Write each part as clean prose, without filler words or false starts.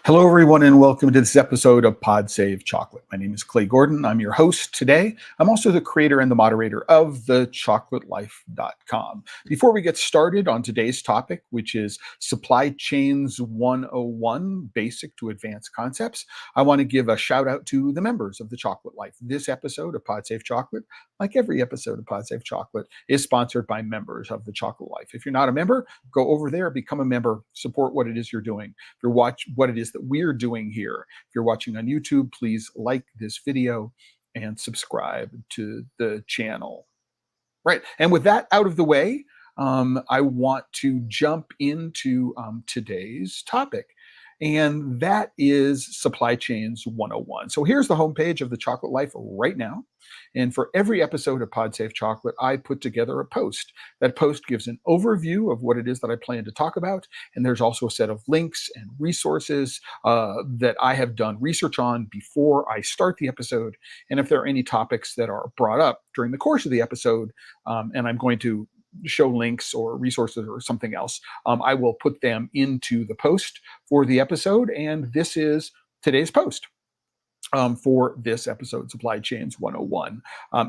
Hello, everyone, and welcome to this episode of Pod Save Chocolate. My name is Clay Gordon. I'm your host today. I'm also the creator and the moderator of TheChocolateLife.com. Before we get started on today's topic, which is Supply Chains 101, Basic to Advanced Concepts, I want to give a shout out to the members of The Chocolate Life. This episode of Pod Save Chocolate, like every episode of Pod Save Chocolate, is sponsored by members of The Chocolate Life. If you're not a member, go over there, become a member, support what it is you're doing. If you're watching what it is that we're doing here. If you're watching on YouTube, please like this video and subscribe to the channel. Right, and with that out of the way, I want to jump into today's topic, and that is Supply Chains 101. So here's the homepage of The Chocolate Life right now. And for every episode of Pod Save Chocolate, I put together a post. That post gives an overview of what it is that I plan to talk about. And there's also a set of links and resources that I have done research on before I start the episode. And if there are any topics that are brought up during the course of the episode, and I'm going to show links or resources or something else, I will put them into the post for the episode. And this is today's post. For this episode, Supply Chains 101.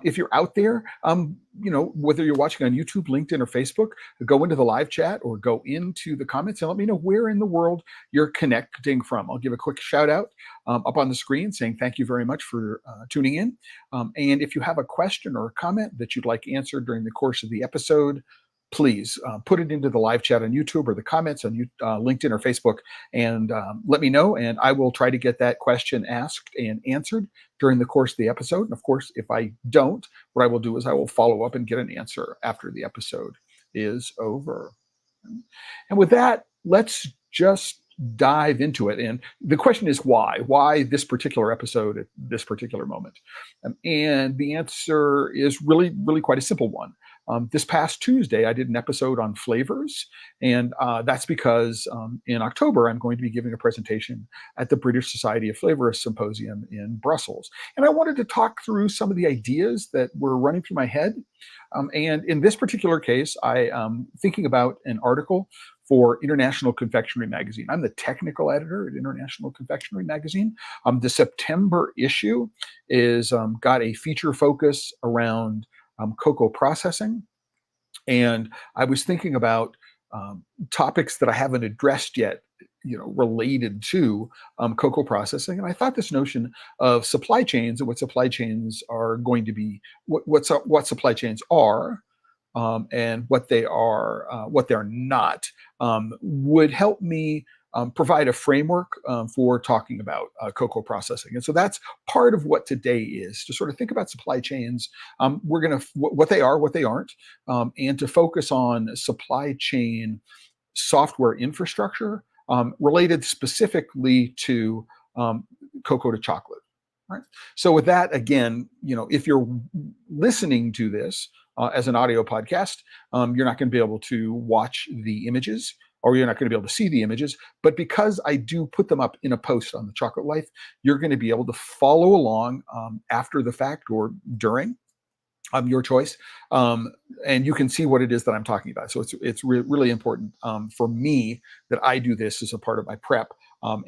If you're out there, whether you're watching on YouTube, LinkedIn, or Facebook, go into the live chat or go into the comments and let me know where in the world you're connecting from. I'll give a quick shout out up on the screen saying thank you very much for tuning in. And if you have a question or a comment that you'd like answered during the course of the episode, please put it into the live chat on YouTube or the comments on LinkedIn or Facebook and let me know, and I will try to get that question asked and answered during the course of the episode. And of course, if I don't, what I will do is I will follow up and get an answer after the episode is over. And with that, let's just dive into it. And the question is why? Why this particular episode at this particular moment? And the answer is really, really quite a simple one. This past Tuesday, I did an episode on flavors, and that's because in October, I'm going to be giving a presentation at the British Society of Flavorists Symposium in Brussels. And I wanted to talk through some of the ideas that were running through my head. And in this particular case, I am thinking about an article for International Confectionery Magazine. I'm the technical editor at International Confectionery Magazine. The September issue is got a feature focus around cocoa processing. And I was thinking about topics that I haven't addressed yet, related to cocoa processing. And I thought this notion of supply chains and what supply chains are going to be, what supply chains are, and what they are, what they're not, would help me provide a framework for talking about cocoa processing. And so that's part of what today is, to sort of think about supply chains. We're going to, what they are, what they aren't, and to focus on supply chain software infrastructure related specifically to cocoa to chocolate. Right. So with that, again, if you're listening to this as an audio podcast, you're not going to be able to watch the images, or you're not going to be able to see the images. But because I do put them up in a post on The Chocolate Life, you're going to be able to follow along after the fact or during, your choice, and you can see what it is that I'm talking about. So it's really important for me that I do this as a part of my prep,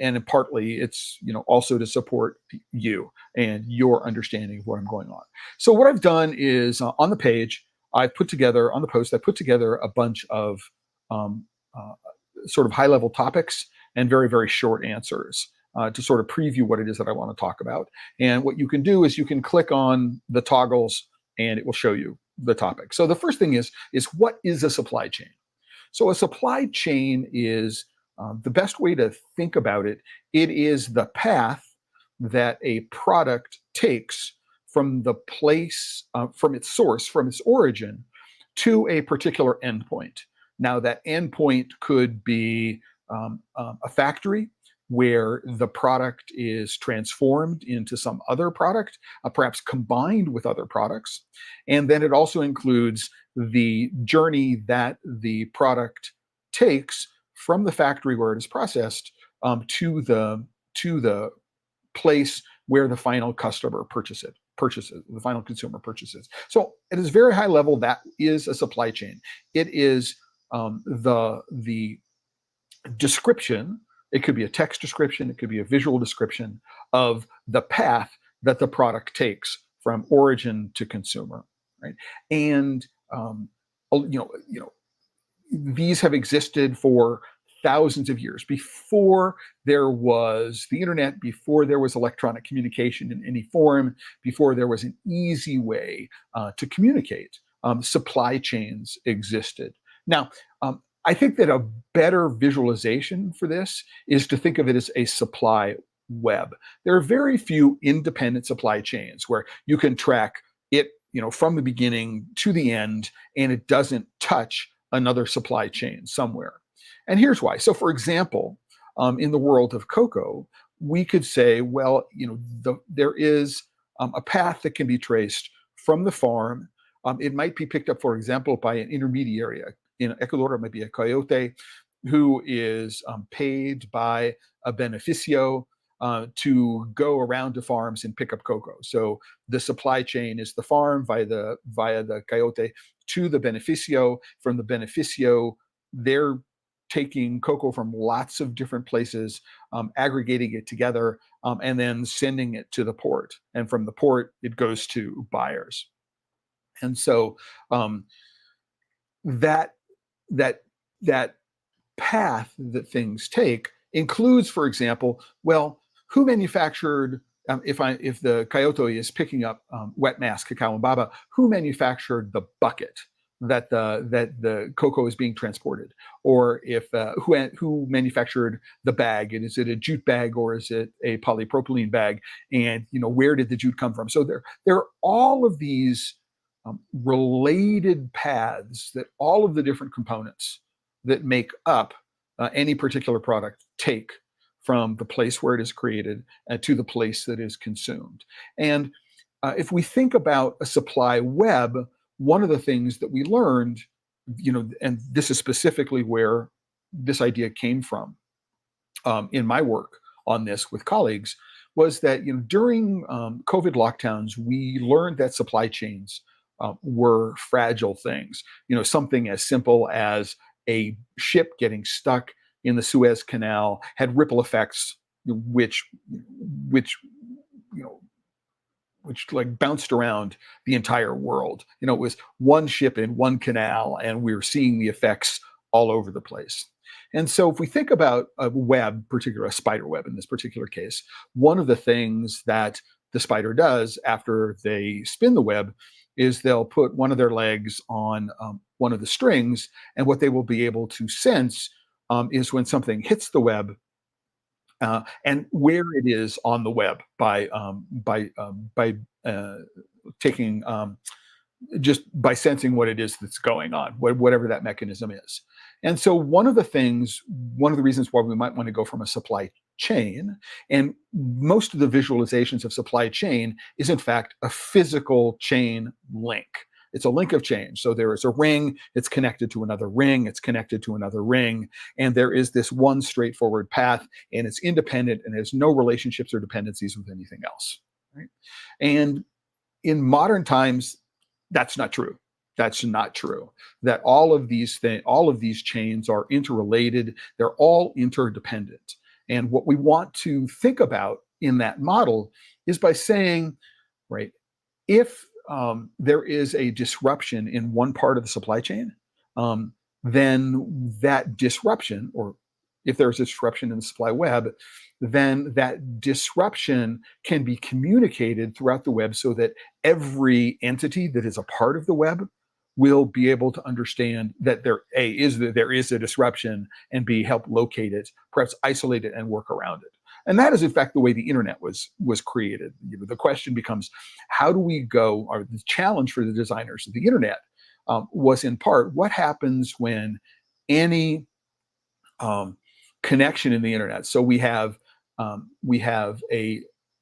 and partly it's also to support you and your understanding of what I'm going on. So what I've done is on the page, I put together a bunch of sort of high-level topics and very, very short answers to sort of preview what it is that I want to talk about. And what you can do is you can click on the toggles and it will show you the topic. So the first thing is what is a supply chain? So a supply chain is the best way to think about it. It is the path that a product takes from the place, from its source, from its origin, to a particular endpoint. Now that endpoint could be a factory where the product is transformed into some other product, perhaps combined with other products. And then it also includes the journey that the product takes from the factory where it is processed to the place where the final customer purchases, the final consumer purchases. So at its very high level, that is a supply chain. It is the description It could be a text description. It could be a visual description of the path that the product takes from origin to consumer, right? And you know, these have existed for thousands of years before there was the internet, before there was electronic communication in any form, before there was an easy way to communicate. Supply chains existed. Now, I think that a better visualization for this is to think of it as a supply web. There are very few independent supply chains where you can track it, from the beginning to the end, and it doesn't touch another supply chain somewhere. And here's why. So, for example, in the world of cocoa, we could say, well, there is a path that can be traced from the farm. It might be picked up, for example, by an intermediary. In Ecuador, it might be a coyote who is paid by a beneficio to go around to farms and pick up cocoa. So the supply chain is the farm via the coyote to the beneficio. From the beneficio, they're taking cocoa from lots of different places, aggregating it together, and then sending it to the port. And from the port, it goes to buyers. And so that that that path that things take includes, for example, well, who manufactured, if the coyote is picking up wet mass cacao and baba, who manufactured the bucket that the cocoa is being transported, or if who manufactured the bag, and is it a jute bag or is it a polypropylene bag, and where did the jute come from? So there are all of these related paths that all of the different components that make up any particular product take from the place where it is created to the place that is consumed. And if we think about a supply web, one of the things that we learned, and this is specifically where this idea came from in my work on this with colleagues, was that during COVID lockdowns, we learned that supply chains were fragile things. Something as simple as a ship getting stuck in the Suez Canal had ripple effects, which like bounced around the entire world. It was one ship in one canal, and we were seeing the effects all over the place. And so if we think about a web, particularly a spider web in this particular case, one of the things that the spider does after they spin the web is they'll put one of their legs on one of the strings, and what they will be able to sense is when something hits the web and where it is on the web by taking just by sensing what it is that's going on, whatever that mechanism is. And so one of the reasons why we might want to go from a supply chain, and most of the visualizations of supply chain is in fact a physical chain link. It's a link of chain. So there is a ring, it's connected to another ring, it's connected to another ring, and there is this one straightforward path, and it's independent and has no relationships or dependencies with anything else. Right? And in modern times, that's not true. That's not true. That all of these chains are interrelated. They're all interdependent. And what we want to think about in that model is by saying, right, if there is a disruption in one part of the supply chain, then that disruption, or if there's a disruption in the supply web, then that disruption can be communicated throughout the web so that every entity that is a part of the web will be able to understand that there is a disruption, and B, help locate it, perhaps isolate it and work around it. And that is, in fact, the way the internet was created. The question becomes, how do we go, or the challenge for the designers of the internet was in part, what happens when any connection in the internet? So we have a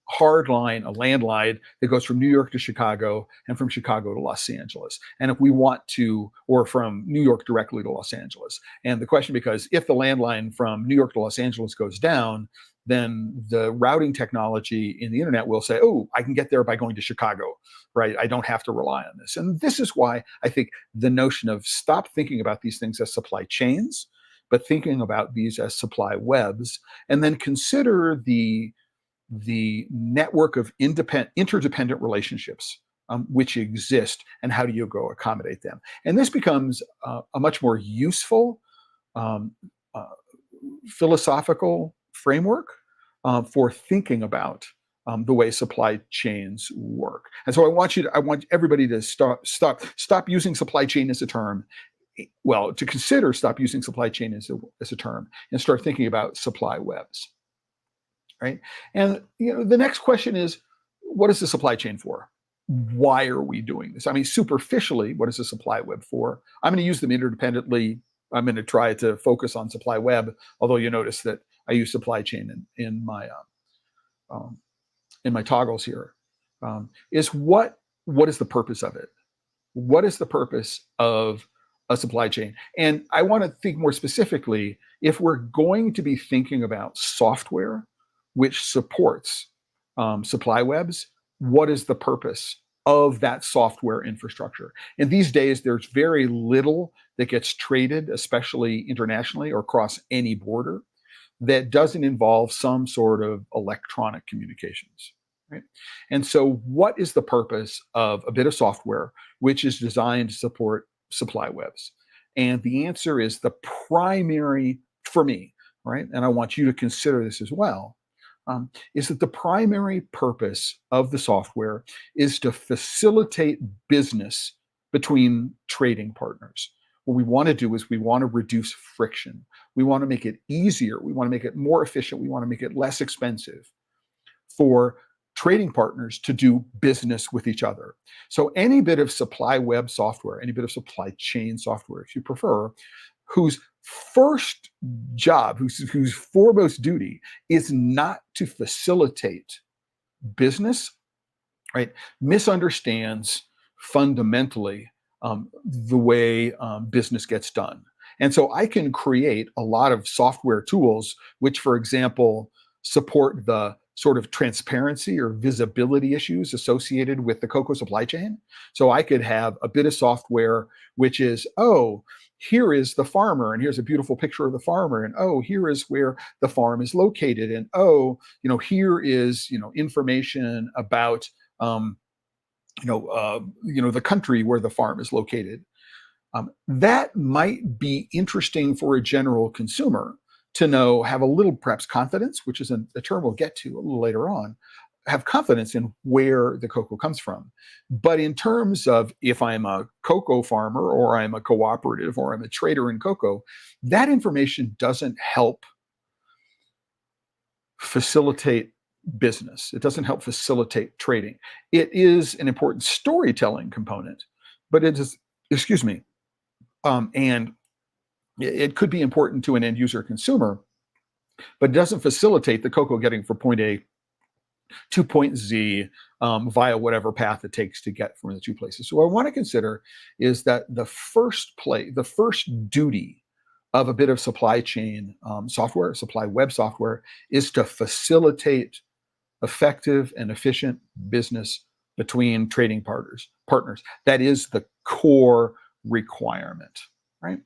hard line, a landline that goes from New York to Chicago and from Chicago to Los Angeles. And if we want to, or from New York directly to Los Angeles. And the question becomes, if the landline from New York to Los Angeles goes down, then the routing technology in the internet will say, oh, I can get there by going to Chicago, right? I don't have to rely on this. And this is why I think the notion of stop thinking about these things as supply chains, but thinking about these as supply webs, and then consider the network of interdependent relationships which exist, and how do you go accommodate them. And this becomes a much more useful um, uh, philosophical framework for thinking about the way supply chains work. And so I want everybody to stop using supply chain as a term. Well, to consider stop using supply chain as a term and start thinking about supply webs, right? And the next question is, what is the supply chain for? Why are we doing this? I mean, superficially, what is a supply web for? I'm going to use them interdependently. I'm going to try to focus on supply web, although you notice that I use supply chain um, in my toggles here. Is what is the purpose of it? What is the purpose of a supply chain? And I want to think more specifically, if we're going to be thinking about software which supports supply webs, what is the purpose of that software infrastructure? And these days, there's very little that gets traded, especially internationally or across any border, that doesn't involve some sort of electronic communications. Right? And so, what is the purpose of a bit of software which is designed to support supply webs? And the answer is the primary, for me, right? And I want you to consider this as well, is that the primary purpose of the software is to facilitate business between trading partners. What we want to do is we want to reduce friction. We want to make it easier. We want to make it more efficient. We want to make it less expensive for trading partners to do business with each other. So any bit of supply web software, any bit of supply chain software, if you prefer, whose first job, whose foremost duty is not to facilitate business, right, misunderstands fundamentally the way business gets done. And so I can create a lot of software tools which, for example, support the sort of transparency or visibility issues associated with the cocoa supply chain. So I could have a bit of software which is, oh, here is the farmer, and here's a beautiful picture of the farmer, and oh, here is where the farm is located, and oh, here is information about the country where the farm is located. That might be interesting for a general consumer to know, have a little perhaps confidence, which is a term we'll get to a little later on, have confidence in where the cocoa comes from. But in terms of if I'm a cocoa farmer or I'm a cooperative or I'm a trader in cocoa, that information doesn't help facilitate business. It doesn't help facilitate trading. It is an important storytelling component, but it is, excuse me, and it could be important to an end user consumer, but it doesn't facilitate the cocoa getting from point A to point Z via whatever path it takes to get from the two places. So what I want to consider is that the first duty of a bit of supply chain software, supply web software, is to facilitate effective and efficient business between trading partners. That is the core requirement, right?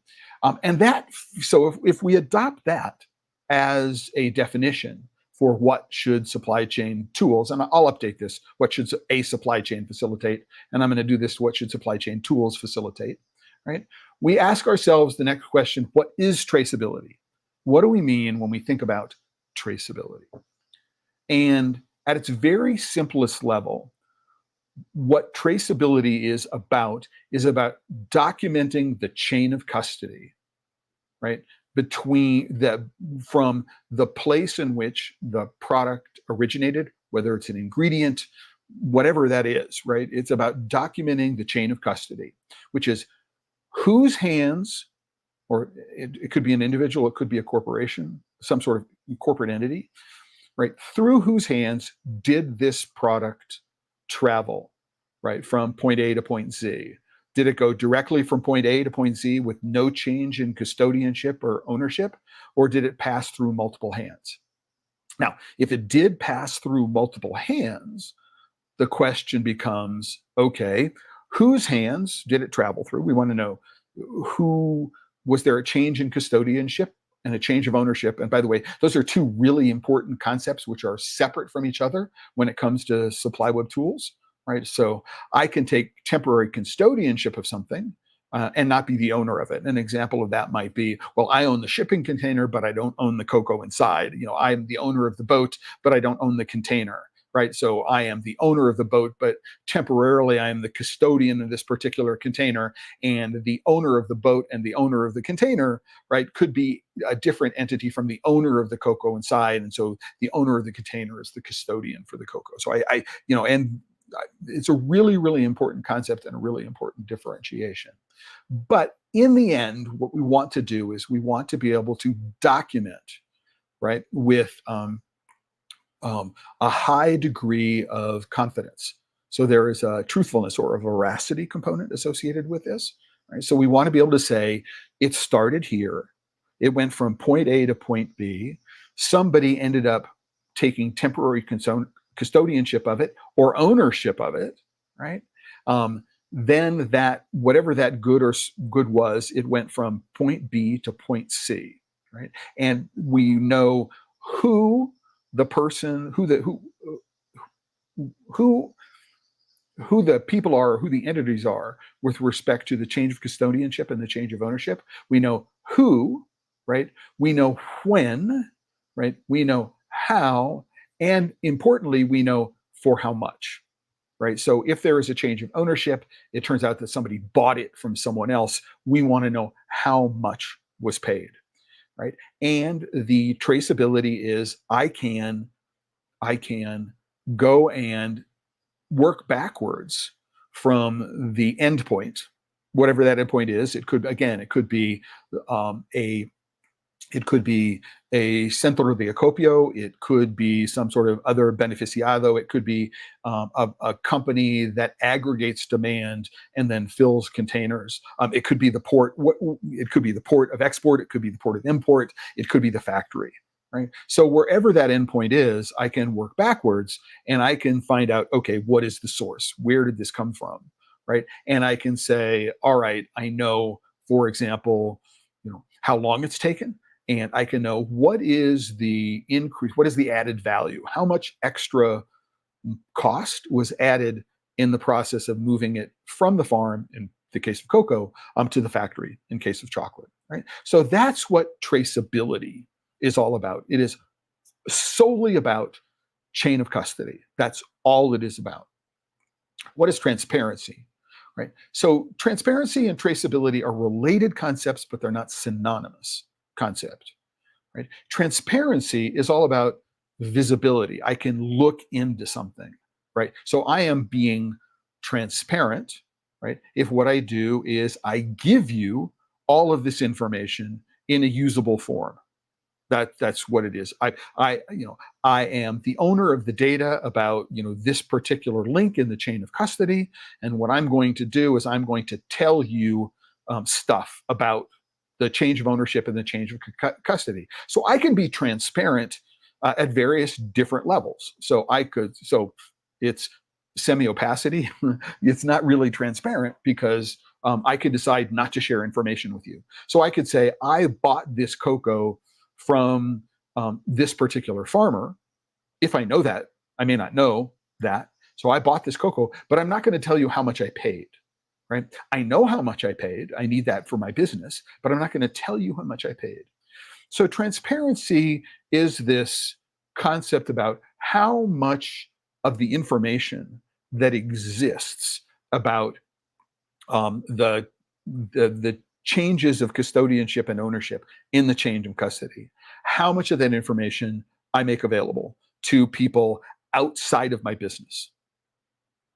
So if we adopt that as a definition for what should supply chain tools, and I'll update this, what should a supply chain facilitate, and I'm going to do this, what should supply chain tools facilitate, right? We ask ourselves the next question, what is traceability? What do we mean when we think about traceability? And at its very simplest level, what traceability is about documenting the chain of custody, right? From the place in which the product originated, whether it's an ingredient, whatever that is, right? It's about documenting the chain of custody, which is whose hands, or it could be an individual, it could be a corporation, some sort of corporate entity, right? Through whose hands did this product travel, right? From point A to point Z. Did it go directly from point A to point Z with no change in custodianship or ownership, or did it pass through multiple hands? Now, if it did pass through multiple hands, the question becomes, okay, whose hands did it travel through? We want to know who Was there a change in custodianship and a change of ownership? And by the way, those are two really important concepts which are separate from each other when it comes to supply web tools, right? So I can take temporary custodianship of something and not be the owner of it. An example of that might be, well, I own the shipping container, but I don't own the cocoa inside. I'm the owner of the boat, but I don't own the container, right? So I am the owner of the boat, but temporarily I am the custodian of this particular container, and the owner of the boat and the owner of the container, right, could be a different entity from the owner of the cocoa inside. And so the owner of the container is the custodian for the cocoa. So and it's a really, really important concept and a really important differentiation. But in the end, what we want to do is we want to be able to document, right, with a high degree of confidence. So there is a truthfulness or a veracity component associated with this, right? So we want to be able to say it started here, it went from point A to point B. Somebody ended up taking temporary custodianship of it or ownership of it, right? Then that whatever that good was, it went from point B to point C, right? And we know who the person, who the people are, who the entities are with respect to the change of custodianship and the change of ownership. We know who, right? We know when, right? We know how, and importantly, we know for how much, right? So if there is a change of ownership, it turns out that somebody bought it from someone else. We want to know how much was paid, right? And the traceability is I can go and work backwards from the endpoint, whatever that endpoint is. It could be a centro de acopio. It could be some sort of other beneficiado. It could be a company that aggregates demand and then fills containers. It could be the port. It could be the port of export. It could be the port of import. It could be the factory. Right. So wherever that endpoint is, I can work backwards and I can find out, okay, what is the source? Where did this come from? Right. And I can say, all right, I know, for example, how long it's taken. And I can know what is the increase, what is the added value, how much extra cost was added in the process of moving it from the farm, in the case of cocoa, to the factory, in case of chocolate, right? So that's what traceability is all about. It is solely about chain of custody. That's all it is about. What is transparency? Right? So transparency and traceability are related concepts, but they're not synonymous concept. Right? Transparency is all about visibility. I can look into something, right? So I am being transparent, right? If what I do is I give you all of this information in a usable form. That's what it is. I am the owner of the data about this particular link in the chain of custody, and what I'm going to do is I'm going to tell you stuff about the change of ownership and the change of custody. So I can be transparent at various different levels. So it's semi-opacity. It's not really transparent because I could decide not to share information with you. So I could say, I bought this cocoa from this particular farmer. If I know that, I may not know that. So I bought this cocoa, but I'm not going to tell you how much I paid, right? I know how much I paid. I need that for my business, but I'm not going to tell you how much I paid. So transparency is this concept about how much of the information that exists about the changes of custodianship and ownership in the change of custody, how much of that information I make available to people outside of my business,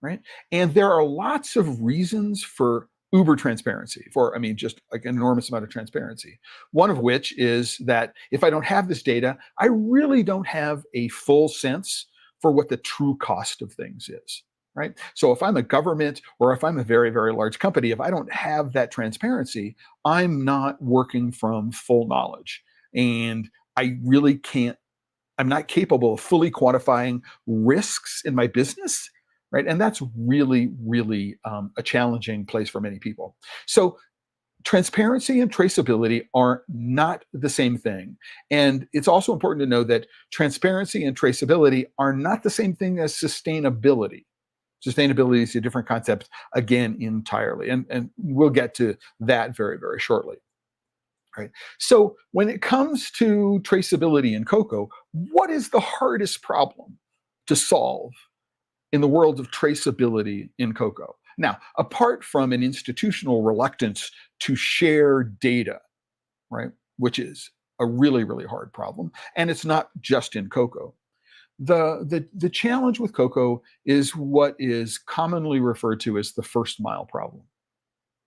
right? And there are lots of reasons for uber transparency, just like an enormous amount of transparency. One of which is that if I don't have this data, I really don't have a full sense for what the true cost of things is. Right? So if I'm a government or if I'm a very, very large company, if I don't have that transparency, I'm not working from full knowledge. And I really I'm not capable of fully quantifying risks in my business, right? And that's really, really a challenging place for many people. So Transparency and traceability are not the same thing. And it's also important to know that transparency and traceability are not the same thing as sustainability. Sustainability is a different concept, again, entirely. And we'll get to that very, very shortly. Right. So when it comes to traceability in cocoa, what is the hardest problem to solve in the world of traceability in cocoa? Now, apart from an institutional reluctance to share data, right, which is a really, really hard problem, and it's not just in cocoa. The challenge with cocoa is what is commonly referred to as the first mile problem,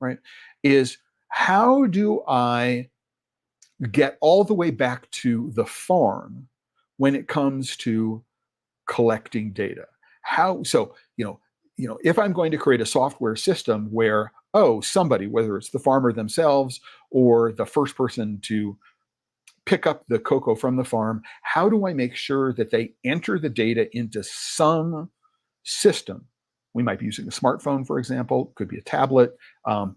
right? Is how do I get all the way back to the farm when it comes to collecting data? How so, if I'm going to create a software system where, oh, somebody, whether it's the farmer themselves or the first person to pick up the cocoa from the farm, how do I make sure that they enter the data into some system? We might be using a smartphone, for example, could be a tablet, but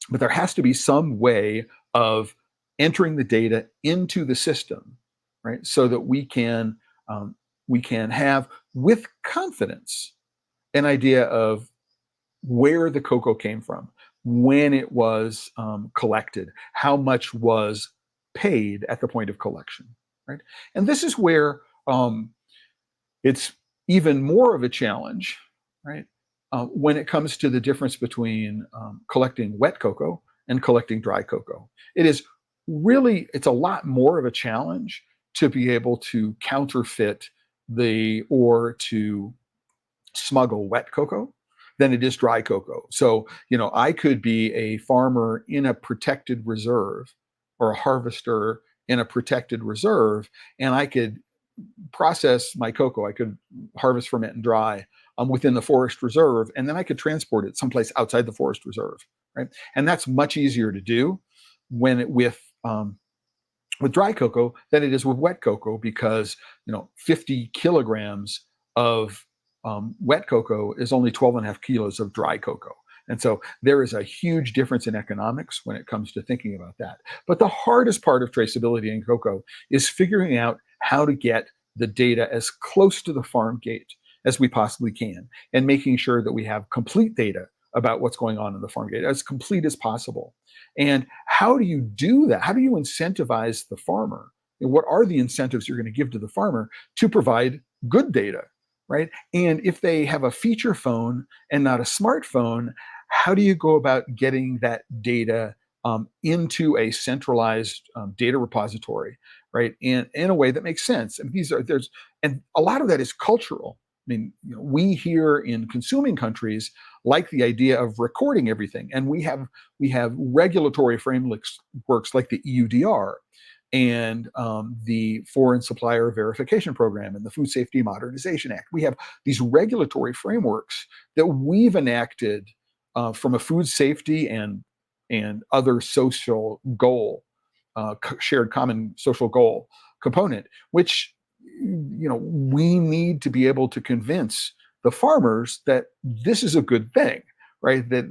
there has to be some way of entering the data into the system, right? So that we can have with confidence an idea of where the cocoa came from, when it was collected, how much was paid at the point of collection, right? And this is where it's even more of a challenge, right? When it comes to the difference between collecting wet cocoa and collecting dry cocoa. It's a lot more of a challenge to be able to counterfeit or to smuggle wet cocoa than it is dry cocoa. So, I could be a farmer in a protected reserve or a harvester in a protected reserve, and I could process my cocoa. I could harvest, ferment, and dry within the forest reserve, and then I could transport it someplace outside the forest reserve, right? And that's much easier to do with dry cocoa than it is with wet cocoa, because 50 kilograms of wet cocoa is only 12 and a half kilos of dry cocoa. And so there is a huge difference in economics when it comes to thinking about that. But the hardest part of traceability in cocoa is figuring out how to get the data as close to the farm gate as we possibly can, and making sure that we have complete data about what's going on in the farm gate, as complete as possible. And how do you do that? How do you incentivize the farmer? And what are the incentives you're going to give to the farmer to provide good data, right? And if they have a feature phone and not a smartphone, how do you go about getting that data into a centralized data repository, right? And in a way that makes sense. And and a lot of that is cultural. I mean, we here in consuming countries like the idea of recording everything, and we have regulatory frameworks like the EUDR and the Foreign Supplier Verification Program and the Food Safety Modernization Act. We have these regulatory frameworks that we've enacted from a food safety and other social goal, shared common social goal component, which we need to be able to convince the farmers that this is a good thing, right? That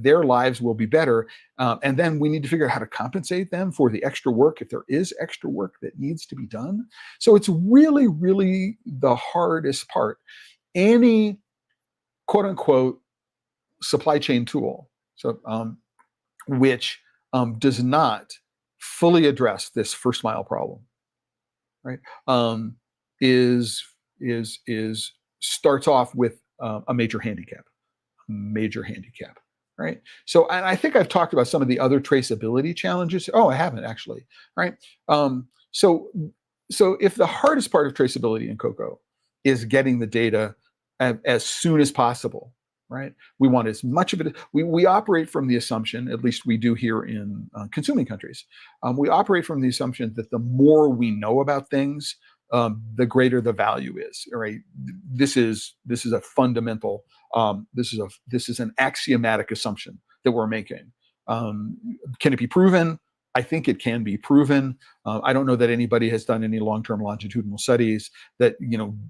their lives will be better, and then we need to figure out how to compensate them for the extra work if there is extra work that needs to be done. So it's really, really the hardest part. Any quote unquote supply chain tool, which does not fully address this first mile problem, right? Is starts off with a major handicap, right? So, and I think I've talked about some of the other traceability challenges. Oh, I haven't actually, right? So if the hardest part of traceability in cocoa is getting the data as soon as possible, right? We want as much of it. We operate from the assumption, at least we do here in consuming countries, we operate from the assumption that the more we know about things, the greater the value is. Right? This is a fundamental. This is an axiomatic assumption that we're making. Can it be proven? I think it can be proven. I don't know that anybody has done any long-term longitudinal studies that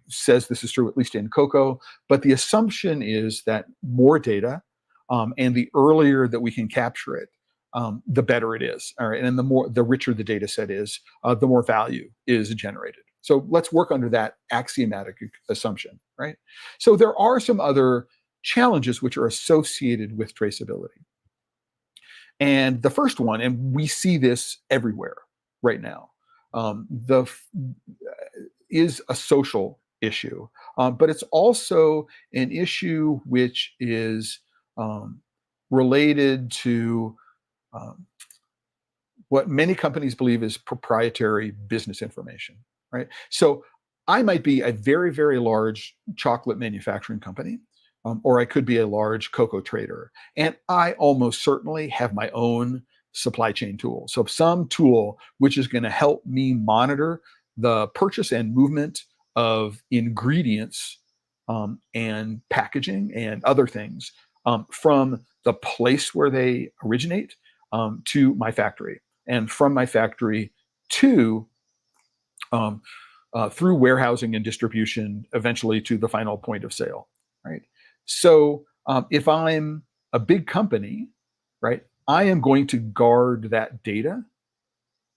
says this is true, at least in cocoa. But the assumption is that more data, and the earlier that we can capture it, the better it is. All right, and the richer the data set is, the more value is generated. So let's work under that axiomatic assumption, right? So there are some other challenges which are associated with traceability. And the first one, and we see this everywhere right now, is a social issue, but it's also an issue which is related to um, what many companies believe is proprietary business information, right? So I might be a very, very large chocolate manufacturing company, or I could be a large cocoa trader. And I almost certainly have my own supply chain tool. So some tool which is going to help me monitor the purchase and movement of ingredients and packaging and other things from the place where they originate to my factory, and from my factory to um, through warehousing and distribution, eventually to the final point of sale, right? So if I'm a big company, right, I am going to guard that data,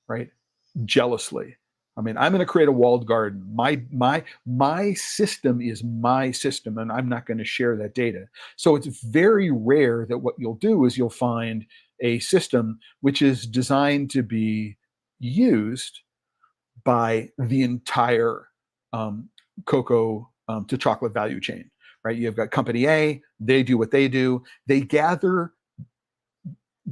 right, jealously. I mean, I'm going to create a walled garden. My system is my system, and I'm not going to share that data. So it's very rare that what you'll do is you'll find a system which is designed to be used by the entire cocoa to chocolate value chain, right? You've got company A, they do what they do.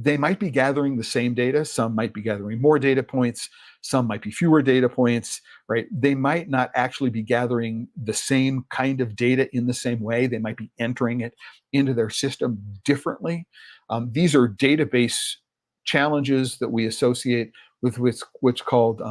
They might be gathering the same data. Some might be gathering more data points. Some might be fewer data points, right? They might not actually be gathering the same kind of data in the same way. They might be entering it into their system differently. These are database challenges that we associate with what's called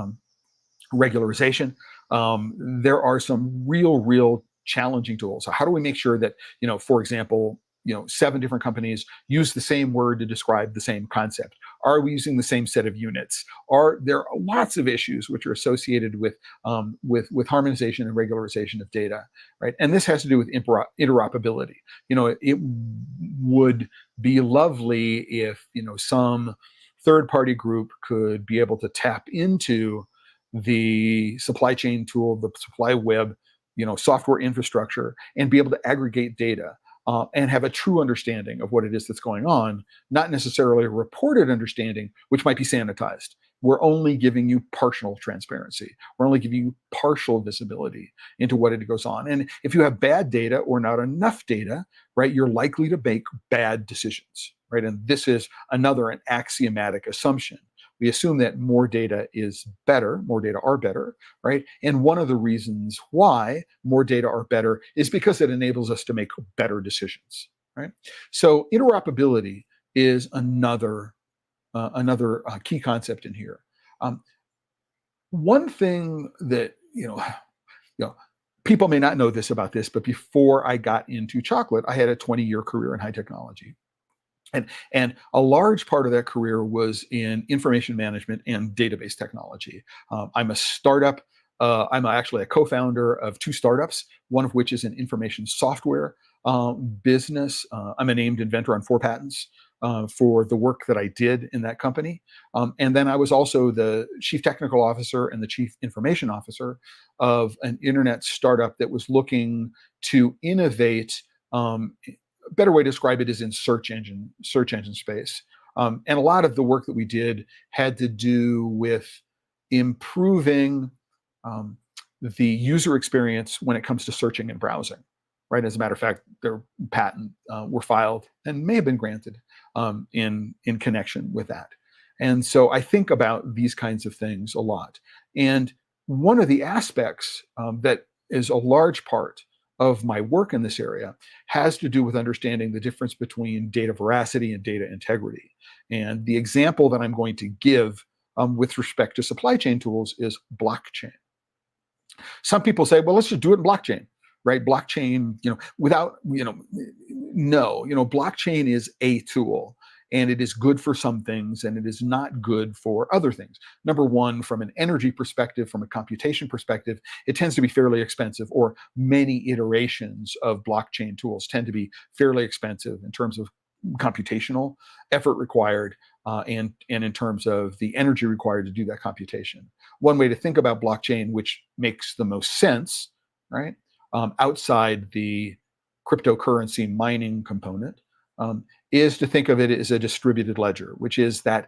regularization. There are some real challenging tools. So how do we make sure that, for example, 7 different companies use the same word to describe the same concept? Are we using the same set of units? There are lots of issues which are associated with harmonization and regularization of data, right? And this has to do with interoperability. It would be lovely if some third-party group could be able to tap into the supply chain tool, the supply web, software infrastructure, and be able to aggregate data and have a true understanding of what it is that's going on, not necessarily a reported understanding, which might be sanitized. We're only giving you partial transparency. We're only giving you partial visibility into what it goes on. And if you have bad data or not enough data, right, you're likely to make bad decisions, right? And this is an axiomatic assumption. We assume that more data is better, more data are better, right? And one of the reasons why more data are better is because it enables us to make better decisions, right? So interoperability is another key concept in here. One thing that people may not know this about this, but before I got into chocolate, I had a 20-year career in high technology. And a large part of that career was in information management and database technology. I'm a startup. I'm actually a co-founder of 2 startups, one of which is an information software business. I'm a named inventor on 4 patents for the work that I did in that company. And then I was also the chief technical officer and the chief information officer of an internet startup that was looking to innovate. A better way to describe it is in search engine space. And a lot of the work that we did had to do with improving the user experience when it comes to searching and browsing, right? As a matter of fact, their patent were filed and may have been granted in connection with that. And so I think about these kinds of things a lot. And one of the aspects that is a large part of my work in this area has to do with understanding the difference between data veracity and data integrity. And the example that I'm going to give with respect to supply chain tools is blockchain. Some people say, well, let's just do it in blockchain, right? Blockchain, blockchain is a tool. And it is good for some things, and it is not good for other things. Number one, from an energy perspective, from a computation perspective, it tends to be fairly expensive, or many iterations of blockchain tools tend to be fairly expensive in terms of computational effort required, and in terms of the energy required to do that computation. One way to think about blockchain, which makes the most sense, right, outside the cryptocurrency mining component, is to think of it as a distributed ledger, which is that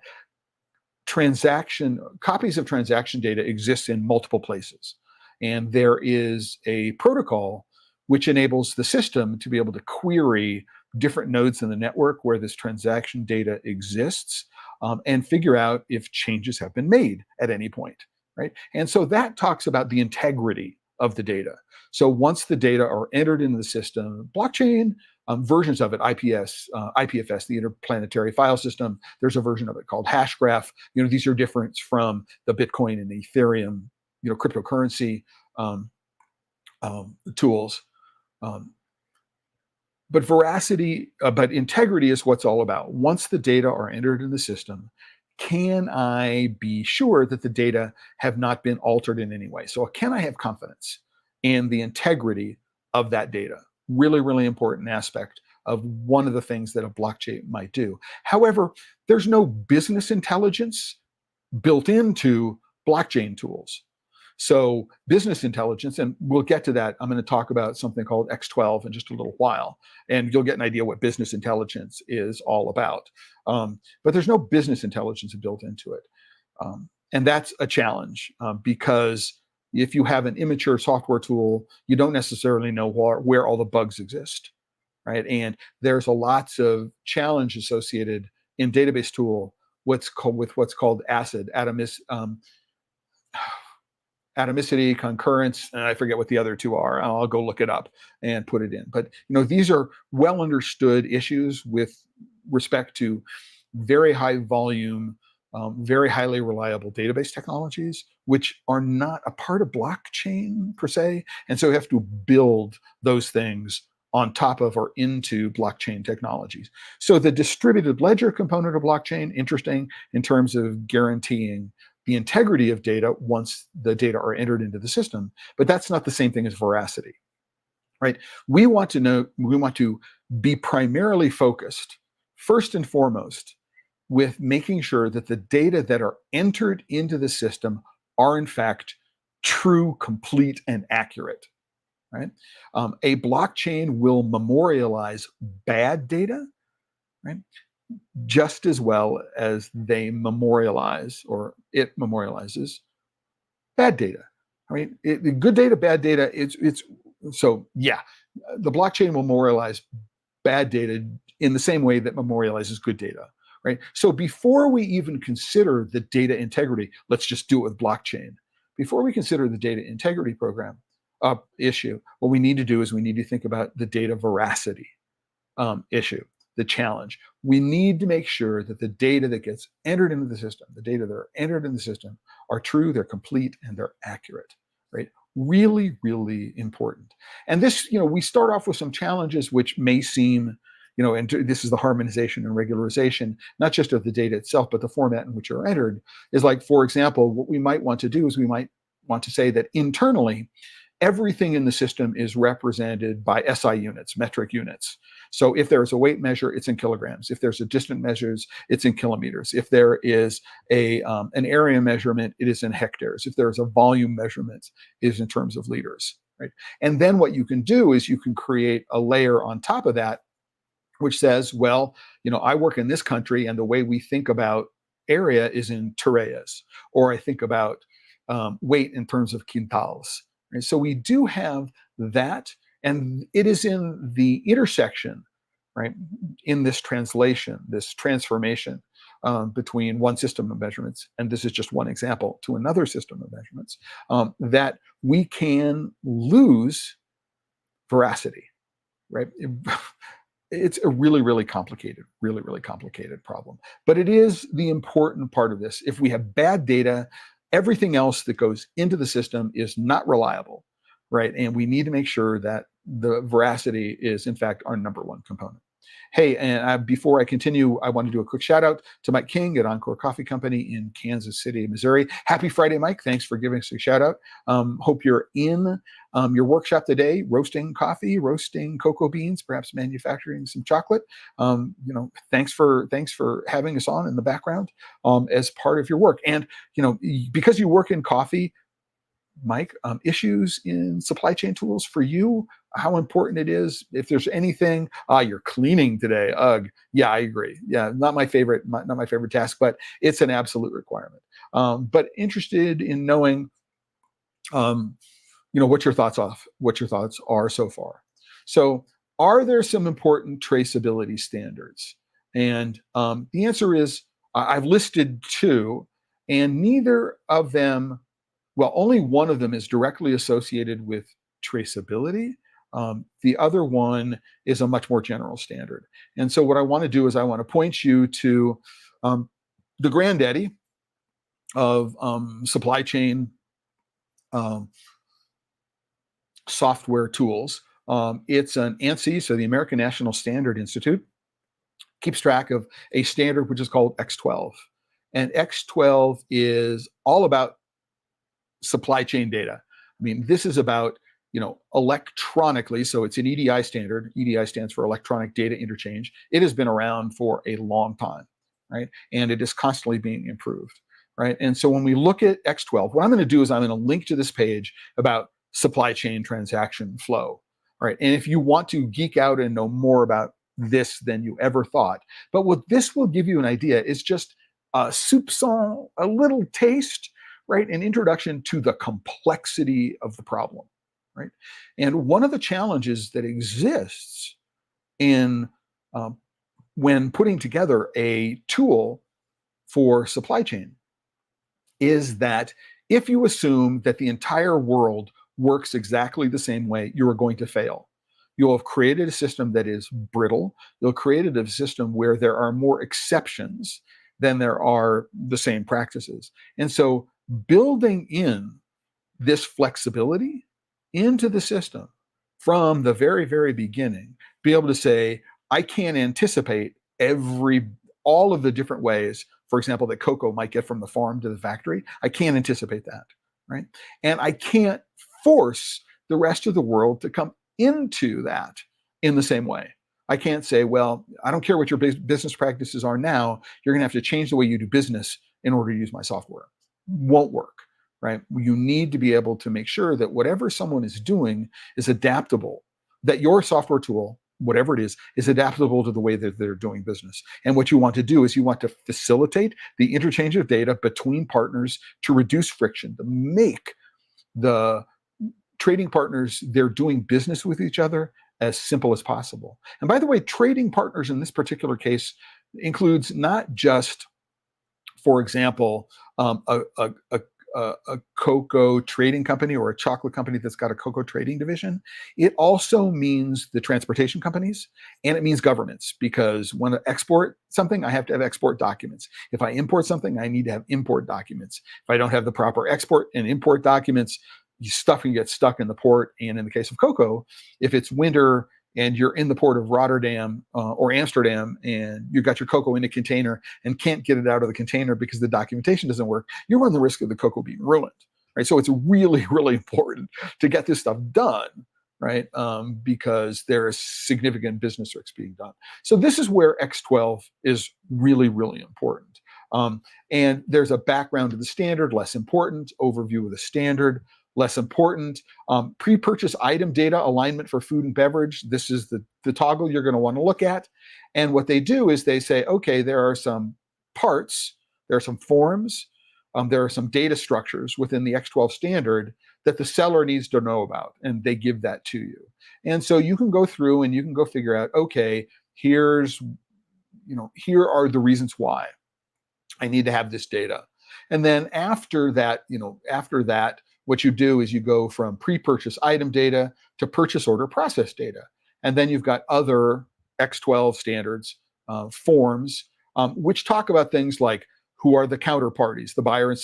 copies of transaction data exist in multiple places. And there is a protocol which enables the system to be able to query different nodes in the network where this transaction data exists, and figure out if changes have been made at any point, right? And so that talks about the integrity of the data. So once the data are entered into the system, blockchain versions of it, IPFS, the Interplanetary File System, there's a version of it called Hashgraph. These are different from the Bitcoin and Ethereum, cryptocurrency tools. But integrity is what's all about. Once the data are entered in the system, can I be sure that the data have not been altered in any way? So can I have confidence in the integrity of that data? Really, really important aspect of one of the things that a blockchain might do. However, there's no business intelligence built into blockchain tools. So business intelligence, and we'll get to that. I'm going to talk about something called X12 in just a little while, and you'll get an idea what business intelligence is all about. But there's no business intelligence built into it. And that's a challenge, because if you have an immature software tool, you don't necessarily know where all the bugs exist, right? And there's lots of challenge associated in database tool with what's called ACID, atomicity, concurrence, and I forget what the other two are. I'll go look it up and put it in. But these are well understood issues with respect to very high volume, very highly reliable database technologies, which are not a part of blockchain per se. And so we have to build those things on top of or into blockchain technologies. So the distributed ledger component of blockchain, interesting in terms of guaranteeing the integrity of data once the data are entered into the system, but that's not the same thing as veracity, right? We want to be primarily focused, first and foremost, with making sure that the data that are entered into the system are in fact true, complete, and accurate, right? A blockchain will memorialize bad data, right, just as well as they memorialize, or it memorializes, bad data. I mean, good data, bad data. So yeah, the blockchain will memorialize bad data in the same way that memorializes good data, right? So before we even consider the data integrity, let's just do it with blockchain. Before we consider the data integrity program issue, what we need to do is we need to think about the data veracity issue. The challenge. We need to make sure that the data that gets entered into the system, the data that are entered in the system, are true, they're complete, and they're accurate, right? Really, really important. And this, we start off with some challenges which may seem, and this is the harmonization and regularization, not just of the data itself, but the format in which are entered, is like, for example, what we might want to do is we might want to say that internally, everything in the system is represented by SI units, metric units. So if there's a weight measure, it's in kilograms. If there's a distance measures, it's in kilometers. If there is an area measurement, it is in hectares. If there's a volume measurement, it is in terms of liters, right? And then what you can do is you can create a layer on top of that, which says, well, I work in this country, and the way we think about area is in tareas, or I think about weight in terms of quintals. Right? So we do have that, and it is in the intersection, right, in this translation, this transformation between one system of measurements, and this is just one example, to another system of measurements, that we can lose veracity, right? It's a really, really complicated problem. But it is the important part of this. If we have bad data, everything else that goes into the system is not reliable, right? And we need to make sure that the veracity is, in fact, our number one component. Hey, and before I continue, I want to do a quick shout out to Mike King at Encore Coffee Company in Kansas City, Missouri. Happy Friday, Mike. Thanks for giving us a shout out. Hope you're in your workshop today, roasting coffee, roasting cocoa beans, perhaps manufacturing some chocolate. Thanks for having us on in the background as part of your work. And, because you work in coffee, Mike, issues in supply chain tools for you, how important it is. If there's anything, you're cleaning today. Ugh. Yeah, I agree. Yeah, not my favorite task, but it's an absolute requirement. But interested in knowing, what your thoughts are so far. So, are there some important traceability standards? And the answer is, I've listed two, and neither of them, well, only one of them is directly associated with traceability. The other one is a much more general standard. And so what I want to do is I want to point you to the granddaddy of supply chain software tools. It's an ANSI, so the American National Standard Institute keeps track of a standard which is called X12. And X12 is all about supply chain data. I mean, this is about, electronically, so it's an EDI standard. EDI stands for electronic data interchange. It has been around for a long time, right? And it is constantly being improved, right? And so when we look at X12, what I'm going to do is I'm going to link to this page about supply chain transaction flow, right? And if you want to geek out and know more about this than you ever thought, but what this will give you an idea is just a soupçon, a little taste, right? An introduction to the complexity of the problem, right? And one of the challenges that exists in when putting together a tool for supply chain is that if you assume that the entire world works exactly the same way, you are going to fail. You'll have created a system that is brittle. You'll created a system where there are more exceptions than there are the same practices. And so building in this flexibility into the system from the very, very beginning, be able to say, I can't anticipate all of the different ways, for example, that cocoa might get from the farm to the factory. I can't anticipate that, right? And I can't force the rest of the world to come into that in the same way. I can't say, well, I don't care what your business practices are now. You're going to have to change the way you do business in order to use my software. Won't work, right? You need to be able to make sure that whatever someone is doing is adaptable, that your software tool, whatever it is adaptable to the way that they're doing business. And what you want to do is you want to facilitate the interchange of data between partners to reduce friction, to make the trading partners, they're doing business with each other as simple as possible. And by the way, trading partners in this particular case includes not just, for example, a cocoa trading company or a chocolate company that's got a cocoa trading division. It also means the transportation companies, and it means governments, because when I export something, I have to have export documents. If I import something, I need to have import documents. If I don't have the proper export and import documents, stuff can get stuck in the port. And in the case of cocoa, if it's winter and you're in the port of Rotterdam or Amsterdam, and you've got your cocoa in a container and can't get it out of the container because the documentation doesn't work, you run the risk of the cocoa being ruined, right? So it's really, really important to get this stuff done, right? Because there is significant business risks being done. So this is where X12 is really, really important. And there's a background to the standard, less important, overview of the standard, less important. Pre-purchase item data alignment for food and beverage. This is the toggle you're going to want to look at. And what they do is they say, okay, there are some parts, there are some forms, there are some data structures within the X12 standard that the seller needs to know about, and they give that to you. And so you can go through and you can go figure out, okay, here are the reasons why I need to have this data. And then after that, what you do is you go from pre-purchase item data to purchase order process data. And then you've got other X12 standards, forms, which talk about things like who are the counterparties, the buyer and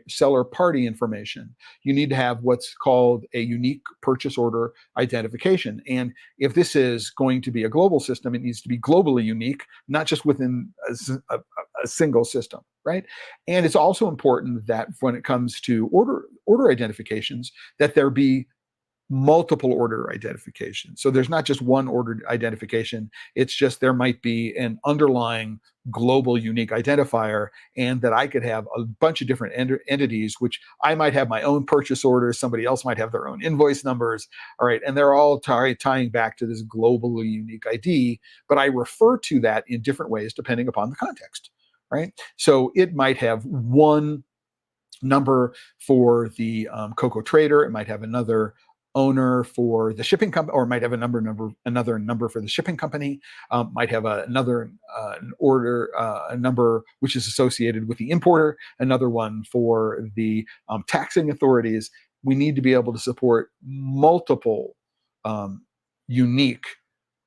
seller party information. You need to have what's called a unique purchase order identification. And if this is going to be a global system, it needs to be globally unique, not just within a single system, right? And it's also important that when it comes to order identifications, that there be multiple order identification. So there's not just one order identification. It's just there might be an underlying global unique identifier, and that I could have a bunch of different entities, which I might have my own purchase orders, somebody else might have their own invoice numbers, all right, and they're all tying back to this globally unique ID, but I refer to that in different ways depending upon the context, right? So it might have one number for the cocoa trader, it might have another owner for the shipping company, or might have another number for the shipping company, might have another number which is associated with the importer, another one for the taxing authorities. We need to be able to support multiple unique,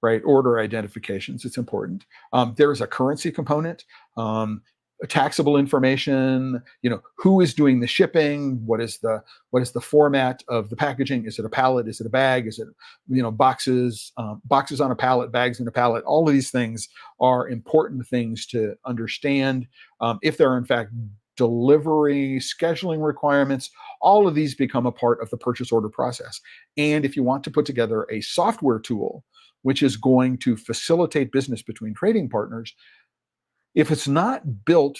right, order identifications. It's important. There is a currency component. Taxable information, who is doing the shipping, what is the format of the packaging, is it a pallet, is it a bag, is it boxes on a pallet, bags in a pallet. All of these things are important things to understand. If there are in fact delivery scheduling requirements, all of these become a part of the purchase order process. And if you want to put together a software tool which is going to facilitate business between trading partners, if it's not built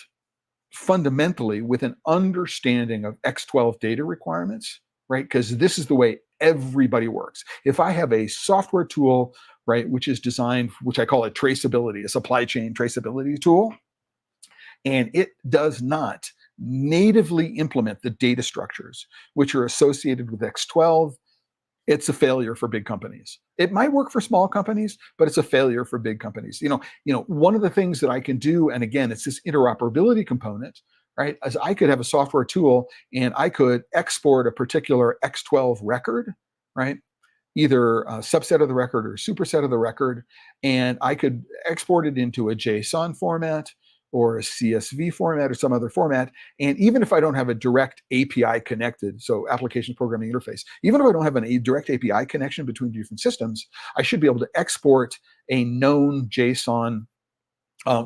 fundamentally with an understanding of X12 data requirements, right? Because this is the way everybody works. If I have a software tool, right, which is designed, which I call a traceability, a supply chain traceability tool, and it does not natively implement the data structures which are associated with X12, it's a failure for big companies. It might work for small companies, but it's a failure for big companies. One of the things that I can do, and again, it's this interoperability component, right? As I could have a software tool and I could export a particular X12 record, right? Either a subset of the record or a superset of the record, and I could export it into a JSON format or a CSV format or some other format. And even if I don't have a direct API connected, so application programming interface, even if I don't have a direct API connection between different systems, I should be able to export a known JSON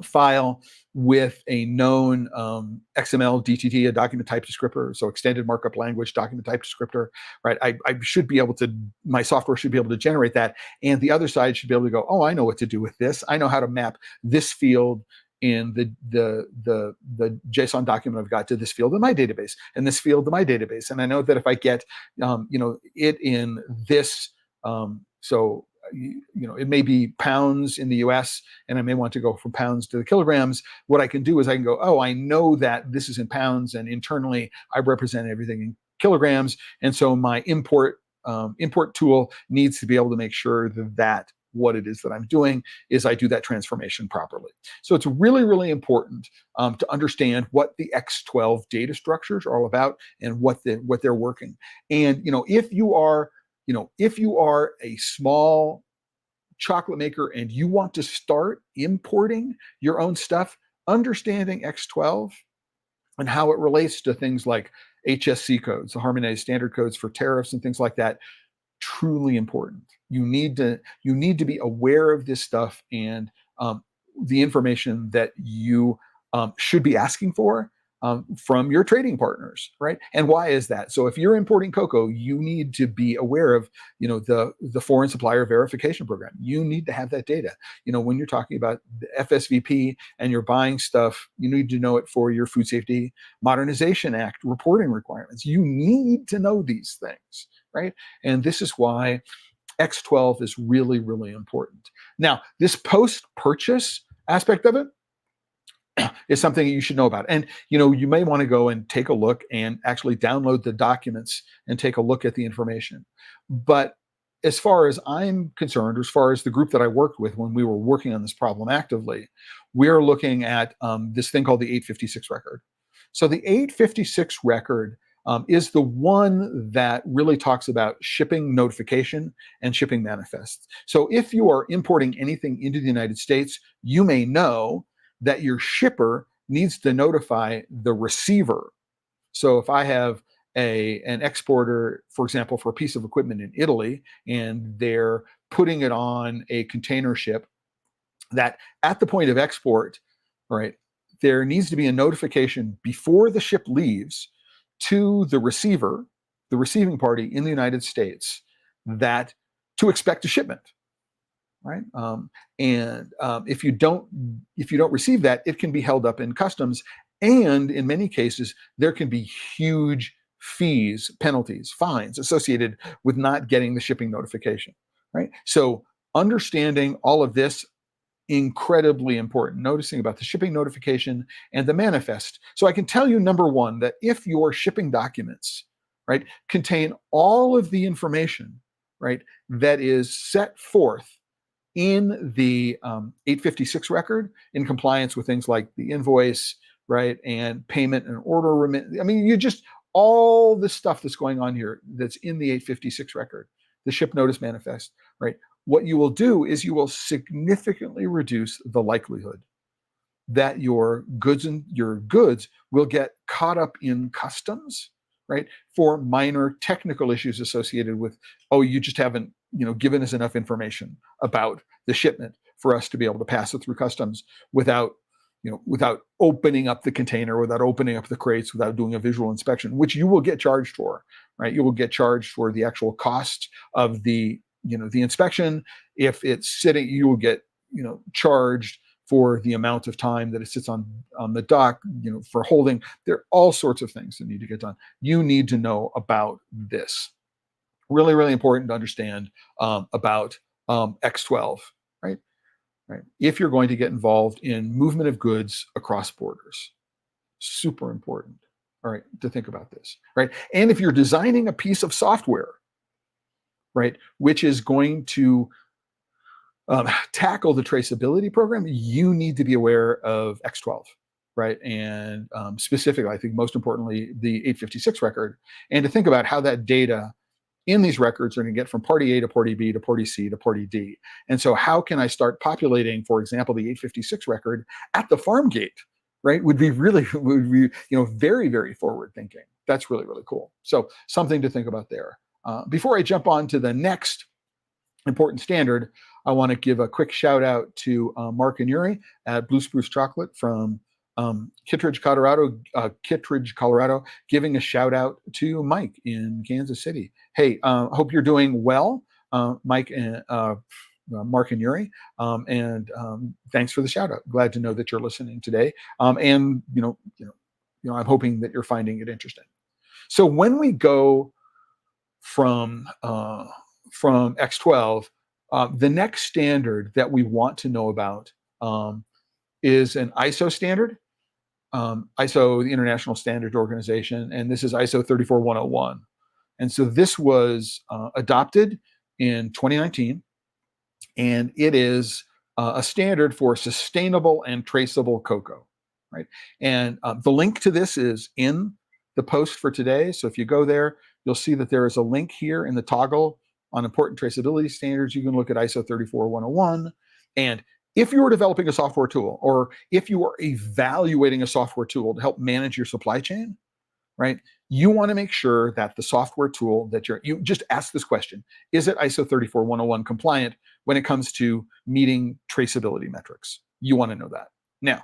file with a known XML DTD, a document type descriptor, so extended markup language document type descriptor, right? I should be able to, my software should be able to generate that. And the other side should be able to go, oh, I know what to do with this. I know how to map this field in the JSON document I've got to this field in my database, and this field in my database. And I know that if I get, it in this, it may be pounds in the US, and I may want to go from pounds to the kilograms. What I can do is I can go, oh, I know that this is in pounds, and internally I represent everything in kilograms. And so my import tool needs to be able to make sure that what it is that I'm doing is I do that transformation properly. So it's really, really important to understand what the X12 data structures are all about and what they're working. And if you are a small chocolate maker and you want to start importing your own stuff, understanding X12 and how it relates to things like HSC codes, the harmonized standard codes for tariffs and things like that, truly important. You need to be aware of this stuff and the information that you should be asking for from your trading partners, right? And why is that? So if you're importing cocoa, you need to be aware of the foreign supplier verification program. You need to have that data. When you're talking about the FSVP and you're buying stuff, you need to know it for your Food Safety Modernization Act reporting requirements. You need to know these things, right? And this is why X12 is really, really important. Now, this post-purchase aspect of it is something you should know about. And, you may want to go and take a look and actually download the documents and take a look at the information. But as far as I'm concerned, or as far as the group that I worked with when we were working on this problem actively, we're looking at this thing called the 856 record. So the 856 record is the one that really talks about shipping notification and shipping manifests. So if you are importing anything into the United States, you may know that your shipper needs to notify the receiver. So if I have an exporter, for example, for a piece of equipment in Italy, and they're putting it on a container ship, that at the point of export, right, there needs to be a notification before the ship leaves to the receiver, the receiving party in the United States, that to expect a shipment, right? If you don't receive that, it can be held up in customs, and in many cases there can be huge fees, penalties, fines associated with not getting the shipping notification, right? So understanding all of this, incredibly important. Noticing about the shipping notification and the manifest. So I can tell you, number one, that if your shipping documents, right, contain all of the information, right, that is set forth in the 856 record, in compliance with things like the invoice, right, and payment and order remit. I mean, you just, all the stuff that's going on here that's in the 856 record, the ship notice manifest, right? What you will do is you will significantly reduce the likelihood that your goods will get caught up in customs, right, for minor technical issues associated with, oh, you just haven't, given us enough information about the shipment for us to be able to pass it through customs without opening up the container, without opening up the crates, without doing a visual inspection, which you will get charged for, right? You will get charged for the actual cost of the inspection. If it's sitting, you will get, charged for the amount of time that it sits on the dock, for holding. There are all sorts of things that need to get done. You need to know about this. Really, really important to understand about X12, right? Right. If you're going to get involved in movement of goods across borders, super important, all right, to think about this, right? And if you're designing a piece of software, right, which is going to tackle the traceability program, you need to be aware of X12, right? And specifically, I think most importantly, the 856 record, and to think about how that data in these records are going to get from party A to party B to party C to party D. And so how can I start populating, for example, the 856 record at the farm gate, right? Would be very, very forward thinking. That's really, really cool. So something to think about there. Before I jump on to the next important standard, I want to give a quick shout out to Mark and Yuri at Blue Spruce Chocolate from Kittredge, Colorado, giving a shout out to Mike in Kansas City. Hey, hope you're doing well, Mike and Mark and Yuri, and thanks for the shout out. Glad to know that you're listening today, and I'm hoping that you're finding it interesting. So when we go from X12, the next standard that we want to know about is an ISO standard. ISO, the International Standards Organization, and this is ISO 34101. And so this was adopted in 2019, and it is a standard for sustainable and traceable cocoa, right? And the link to this is in the post for today. So if you go there, you'll see that there is a link here in the toggle on important traceability standards. You can look at ISO 34101. And if you are developing a software tool, or if you are evaluating a software tool to help manage your supply chain, right, you want to make sure that the software tool that you just ask this question: is it ISO 34101 compliant when it comes to meeting traceability metrics? You want to know that. Now,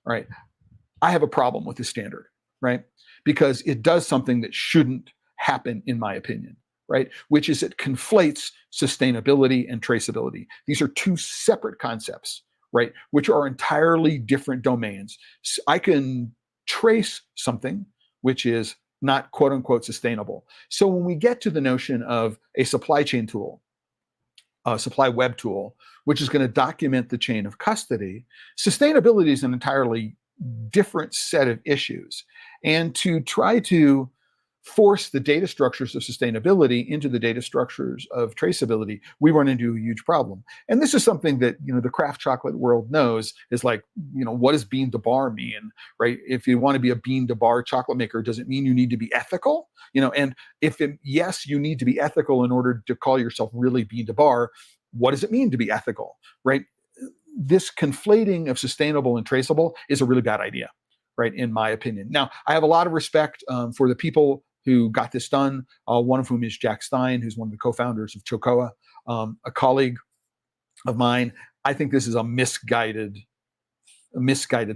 all right, I have a problem with this standard, right? Because it does something that shouldn't happen, in my opinion, right? Which is it conflates sustainability and traceability. These are two separate concepts, right? Which are entirely different domains. So I can trace something which is not quote unquote sustainable. So when we get to the notion of a supply chain tool, a supply web tool, which is going to document the chain of custody, sustainability is an entirely different set of issues. And to try to force the data structures of sustainability into the data structures of traceability, we run into a huge problem. And this is something that, the craft chocolate world knows is like, what does bean to bar mean, right? If you want to be a bean to bar chocolate maker, does it mean you need to be ethical? And yes, you need to be ethical in order to call yourself really bean to bar. What does it mean to be ethical, right? this conflating of sustainable and traceable is a really bad idea, right? In my opinion. Now, I have a lot of respect for the people who got this done. One of whom is Jack Stein, who's one of the co-founders of Chocoa, a colleague of mine. I think this is a misguided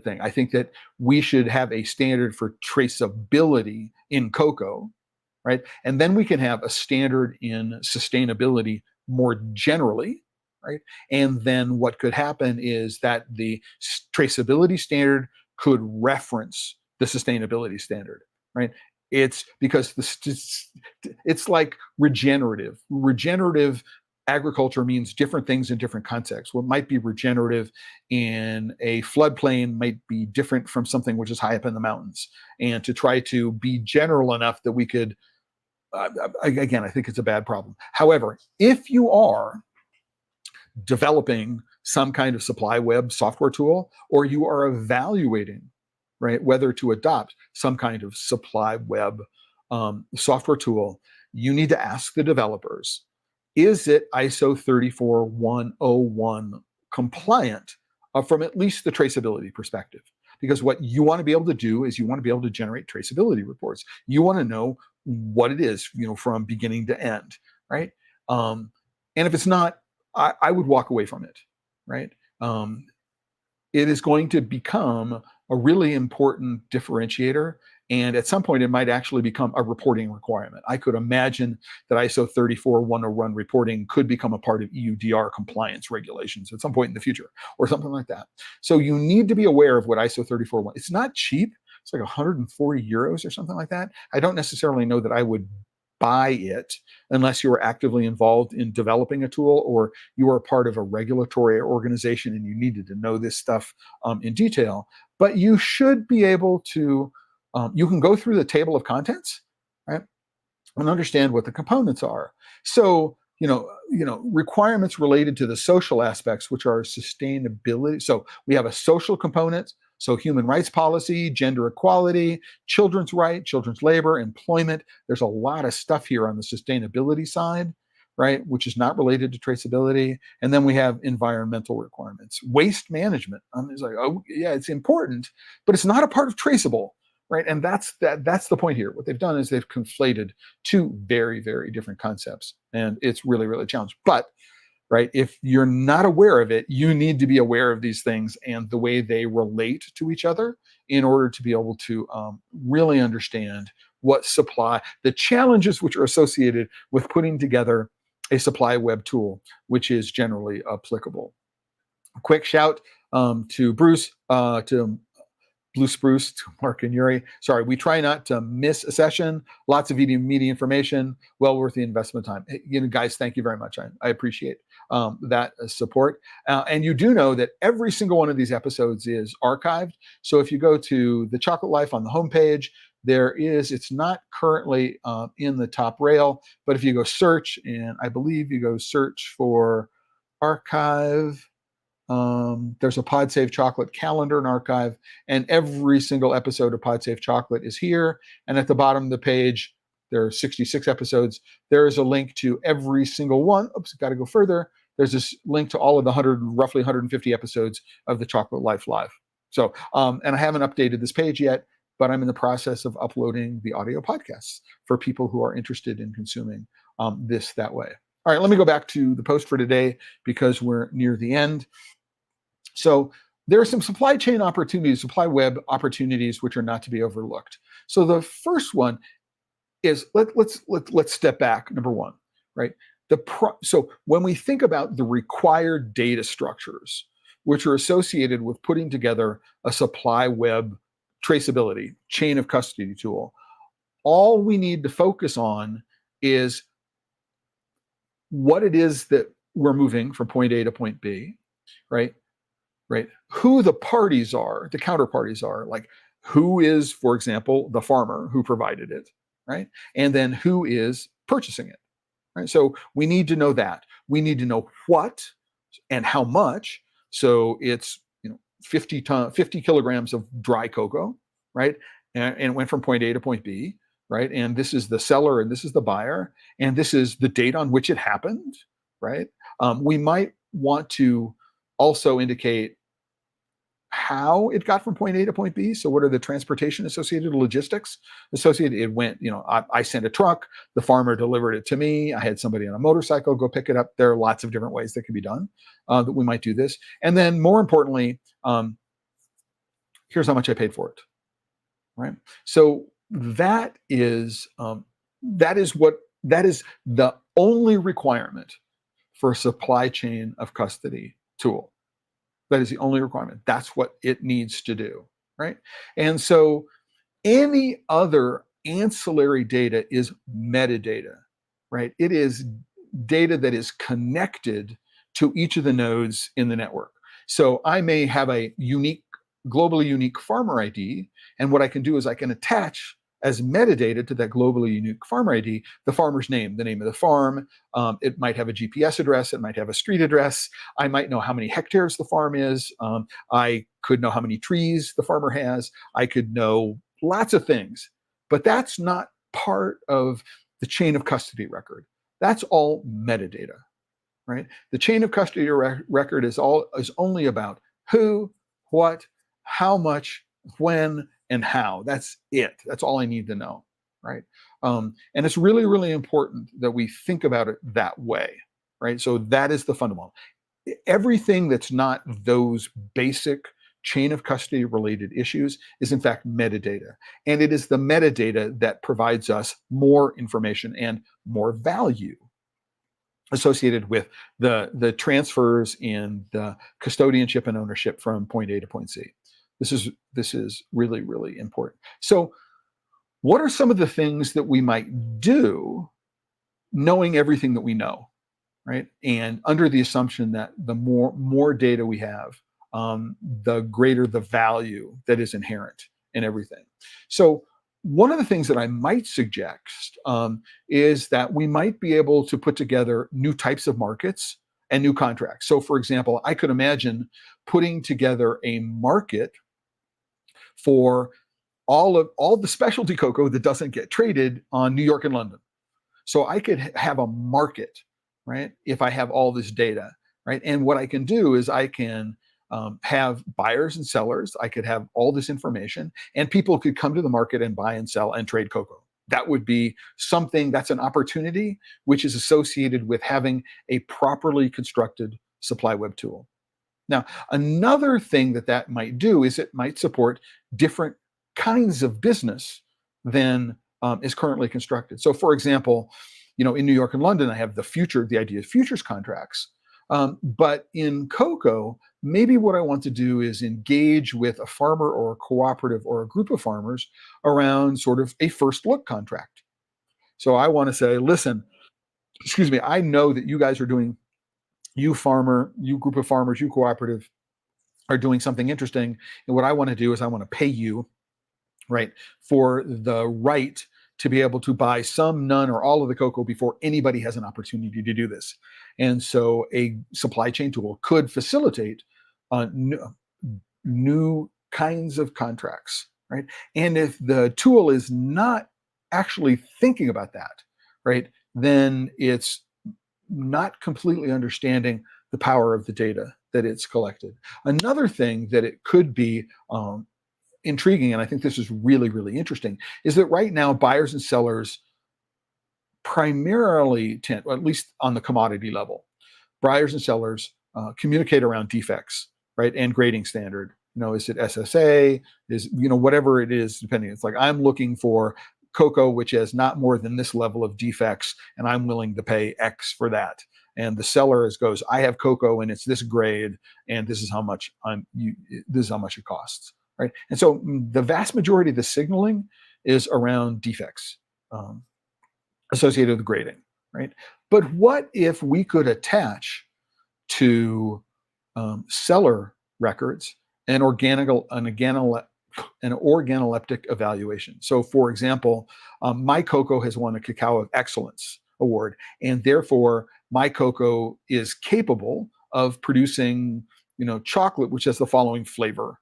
thing. I think that we should have a standard for traceability in cocoa, right? And then we can have a standard in sustainability more generally, right? And then what could happen is that the traceability standard could reference the sustainability standard, right? It's because it's like regenerative. Regenerative agriculture means different things in different contexts. What might be regenerative in a floodplain might be different from something which is high up in the mountains. And to try to be general enough that we could, again, I think it's a bad problem. However, if you are developing some kind of supply web software tool, or you are evaluating, right, whether to adopt some kind of supply web software tool, you need to ask the developers, is it ISO 34101 compliant from at least the traceability perspective? Because what you want to be able to do is you want to be able to generate traceability reports. You want to know what it is, from beginning to end, right? And if it's not, I would walk away from it, right? It is going to become a really important differentiator. And at some point, it might actually become a reporting requirement. I could imagine that ISO 34101 reporting could become a part of EUDR compliance regulations at some point in the future, or something like that. So you need to be aware of what ISO 341. It's not cheap. It's like 140 euros or something like that. I don't necessarily know that I would buy it unless you are actively involved in developing a tool, or you are part of a regulatory organization and you needed to know this stuff in detail. But you should be able to, you can go through the table of contents, right, and understand what the components are. So, requirements related to the social aspects, which are sustainability. So we have a social component. So human rights policy, gender equality, children's right, children's labor, employment. There's a lot of stuff here on the sustainability side, right, which is not related to traceability. And then we have environmental requirements. Waste management. It's like, oh, yeah, it's important, but it's not a part of traceable, right? And that's the point here. What they've done is they've conflated two very, very different concepts. And it's really, really challenging. But right, if you're not aware of it, you need to be aware of these things and the way they relate to each other in order to be able to really understand what the challenges which are associated with putting together a supply web tool, which is generally applicable. A quick shout to Bruce, to Blue Spruce, to Mark and Yuri. Sorry, we try not to miss a session. Lots of media information, well worth the investment time. Guys, thank you very much. I appreciate that support. And you do know that every single one of these episodes is archived. So if you go to The Chocolate Life on the homepage, it's not currently in the top rail, but if you go search, and I believe you go search for archive, there's a Pod Save Chocolate calendar and archive, and every single episode of Pod Save Chocolate is here. And at the bottom of the page, there are 66 episodes. There is a link to every single one. Oops, got to go further. There's this link to all of the roughly 150 episodes of the Chocolate Life Live. So, and I haven't updated this page yet, but I'm in the process of uploading the audio podcasts for people who are interested in consuming this that way. All right, let me go back to the post for today because we're near the end. So there are some supply chain opportunities, supply web opportunities, which are not to be overlooked. So the first one is let's step back. Number one, right? So when we think about the required data structures, which are associated with putting together a supply web traceability chain of custody tool, all we need to focus on is what it is that we're moving from point A to point B, right? Right? Who the parties are, the counterparties are, like who is, for example, the farmer who provided it, right? And then who is purchasing it, right? So we need to know that. We need to know what and how much. So it's 50 kilograms of dry cocoa, right? And it went from point A to point B, right? And this is the seller and this is the buyer, and this is the date on which it happened, right? We might want to also indicate how it got from point A to point B. So what are the transportation associated logistics associated? It went, I sent a truck, the farmer delivered it to me. I had somebody on a motorcycle go pick it up. There are lots of different ways that can be done that we might do this. And then more importantly, here's how much I paid for it, right? So that is the only requirement for a supply chain of custody tool. That is the only requirement. That's what it needs to do, right? And so any other ancillary data is metadata, right? It is data that is connected to each of the nodes in the network. So I may have a globally unique farmer ID, and what I can do is I can attach as metadata to that globally unique farmer ID, the farmer's name, the name of the farm. It might have a GPS address. It might have a street address. I might know how many hectares the farm is. I could know how many trees the farmer has. I could know lots of things, but that's not part of the chain of custody record. That's all metadata, right? The chain of custody record is only about who, what, how much, when, and how. That's it. That's all I need to know, right? And it's really, really important that we think about it that way, right? So that is the fundamental. Everything that's not those basic chain of custody related issues is in fact metadata. And it is the metadata that provides us more information and more value associated with the transfers and the custodianship and ownership from point A to point C. This is really, really important. So what are some of the things that we might do knowing everything that we know, right? And under the assumption that the more data we have, the greater the value that is inherent in everything. So one of the things that I might suggest is that we might be able to put together new types of markets and new contracts. So for example, I could imagine putting together a market for all the specialty cocoa that doesn't get traded on New York and London. So I could have a market, right? If I have all this data, right? And what I can do is I can have buyers and sellers. I could have all this information, and people could come to the market and buy and sell and trade cocoa. That would be something that's an opportunity which is associated with having a properly constructed supply web tool. Now, another thing that might do is it might support different kinds of business than is currently constructed. So for example, in New York and London, I have the idea of futures contracts. But in cocoa, maybe what I want to do is engage with a farmer or a cooperative or a group of farmers around sort of a first look contract. So I want to say, listen, excuse me, I know that you guys are doing, you farmer, you group of farmers, you cooperative are doing something interesting. And what I want to do is I want to pay you, right, for the right to be able to buy some, none, or all of the cocoa before anybody has an opportunity to do this. And so a supply chain tool could facilitate new kinds of contracts, right? And if the tool is not actually thinking about that, right, then it's not completely understanding the power of the data that it's collected. Another thing that it could be intriguing, and I think this is really, really interesting, is that right now buyers and sellers primarily tend, or at least on the commodity level, buyers and sellers communicate around defects, right, and grading standard. Is it SSA? Is whatever it is, depending. It's like I'm looking for cocoa which has not more than this level of defects, and I'm willing to pay X for that. And the seller goes, I have cocoa and it's this grade, and this is how much this is how much it costs. Right. And so the vast majority of the signaling is around defects associated with grading. Right. But what if we could attach to seller records an organoleptic evaluation? So, for example, my cocoa has won a Cacao of Excellence award, and therefore my cocoa is capable of producing, chocolate which has the following flavor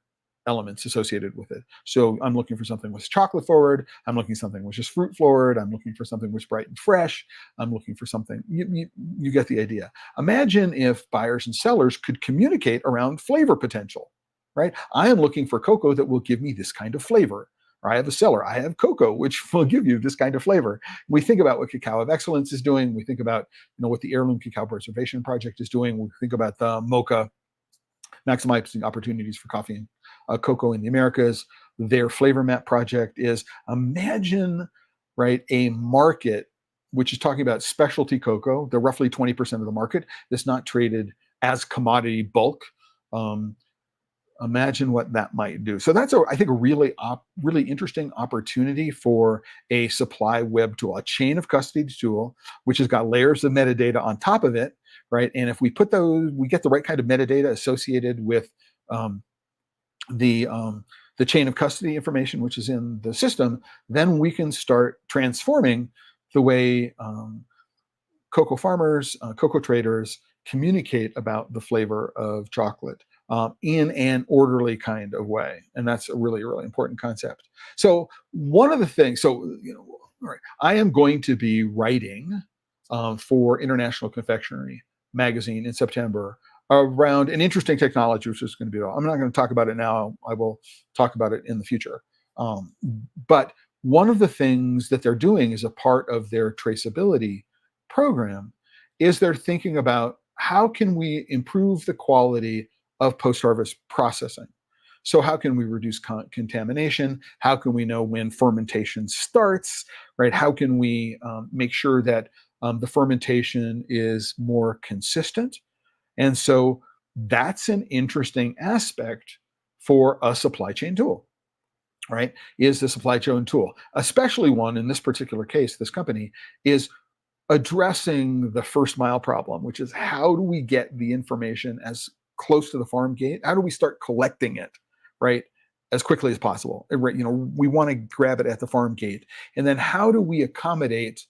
elements associated with it. So I'm looking for something with chocolate forward. I'm looking for something which is fruit forward. I'm looking for something which is bright and fresh. I'm looking for something, you get the idea. Imagine if buyers and sellers could communicate around flavor potential, right? I am looking for cocoa that will give me this kind of flavor. Or I have a seller, I have cocoa, which will give you this kind of flavor. We think about what Cacao of Excellence is doing. We think about what the Heirloom Cacao Preservation Project is doing. We think about the Mocha Maximizing Opportunities for Coffee and Cocoa in the Americas. Their Flavor Map project is, imagine, right, a market which is talking about specialty cocoa. They're roughly 20% of the market that's not traded as commodity bulk. Imagine what that might do. So that's, I think, a really interesting opportunity for a supply web tool, a chain of custody tool, which has got layers of metadata on top of it, right? And if we put those, we get the right kind of metadata associated with the chain of custody information, which is in the system, then we can start transforming the way cocoa farmers, cocoa traders communicate about the flavor of chocolate in an orderly kind of way. And that's a really, really important concept. So one of the things, I am going to be writing for International Confectionery magazine in September around an interesting technology, which is going to be, I'm not going to talk about it now. I will talk about it in the future. But one of the things that they're doing as a part of their traceability program is they're thinking about how can we improve the quality of post-harvest processing. So how can we reduce contamination? How can we know when fermentation starts, right? How can we make sure that the fermentation is more consistent? And so that's an interesting aspect for a supply chain tool, right? Is the supply chain tool, especially one in this particular case, this company is addressing the first mile problem, which is how do we get the information as close to the farm gate? How do we start collecting it, right, as quickly as possible? We want to grab it at the farm gate. And then how do we accommodate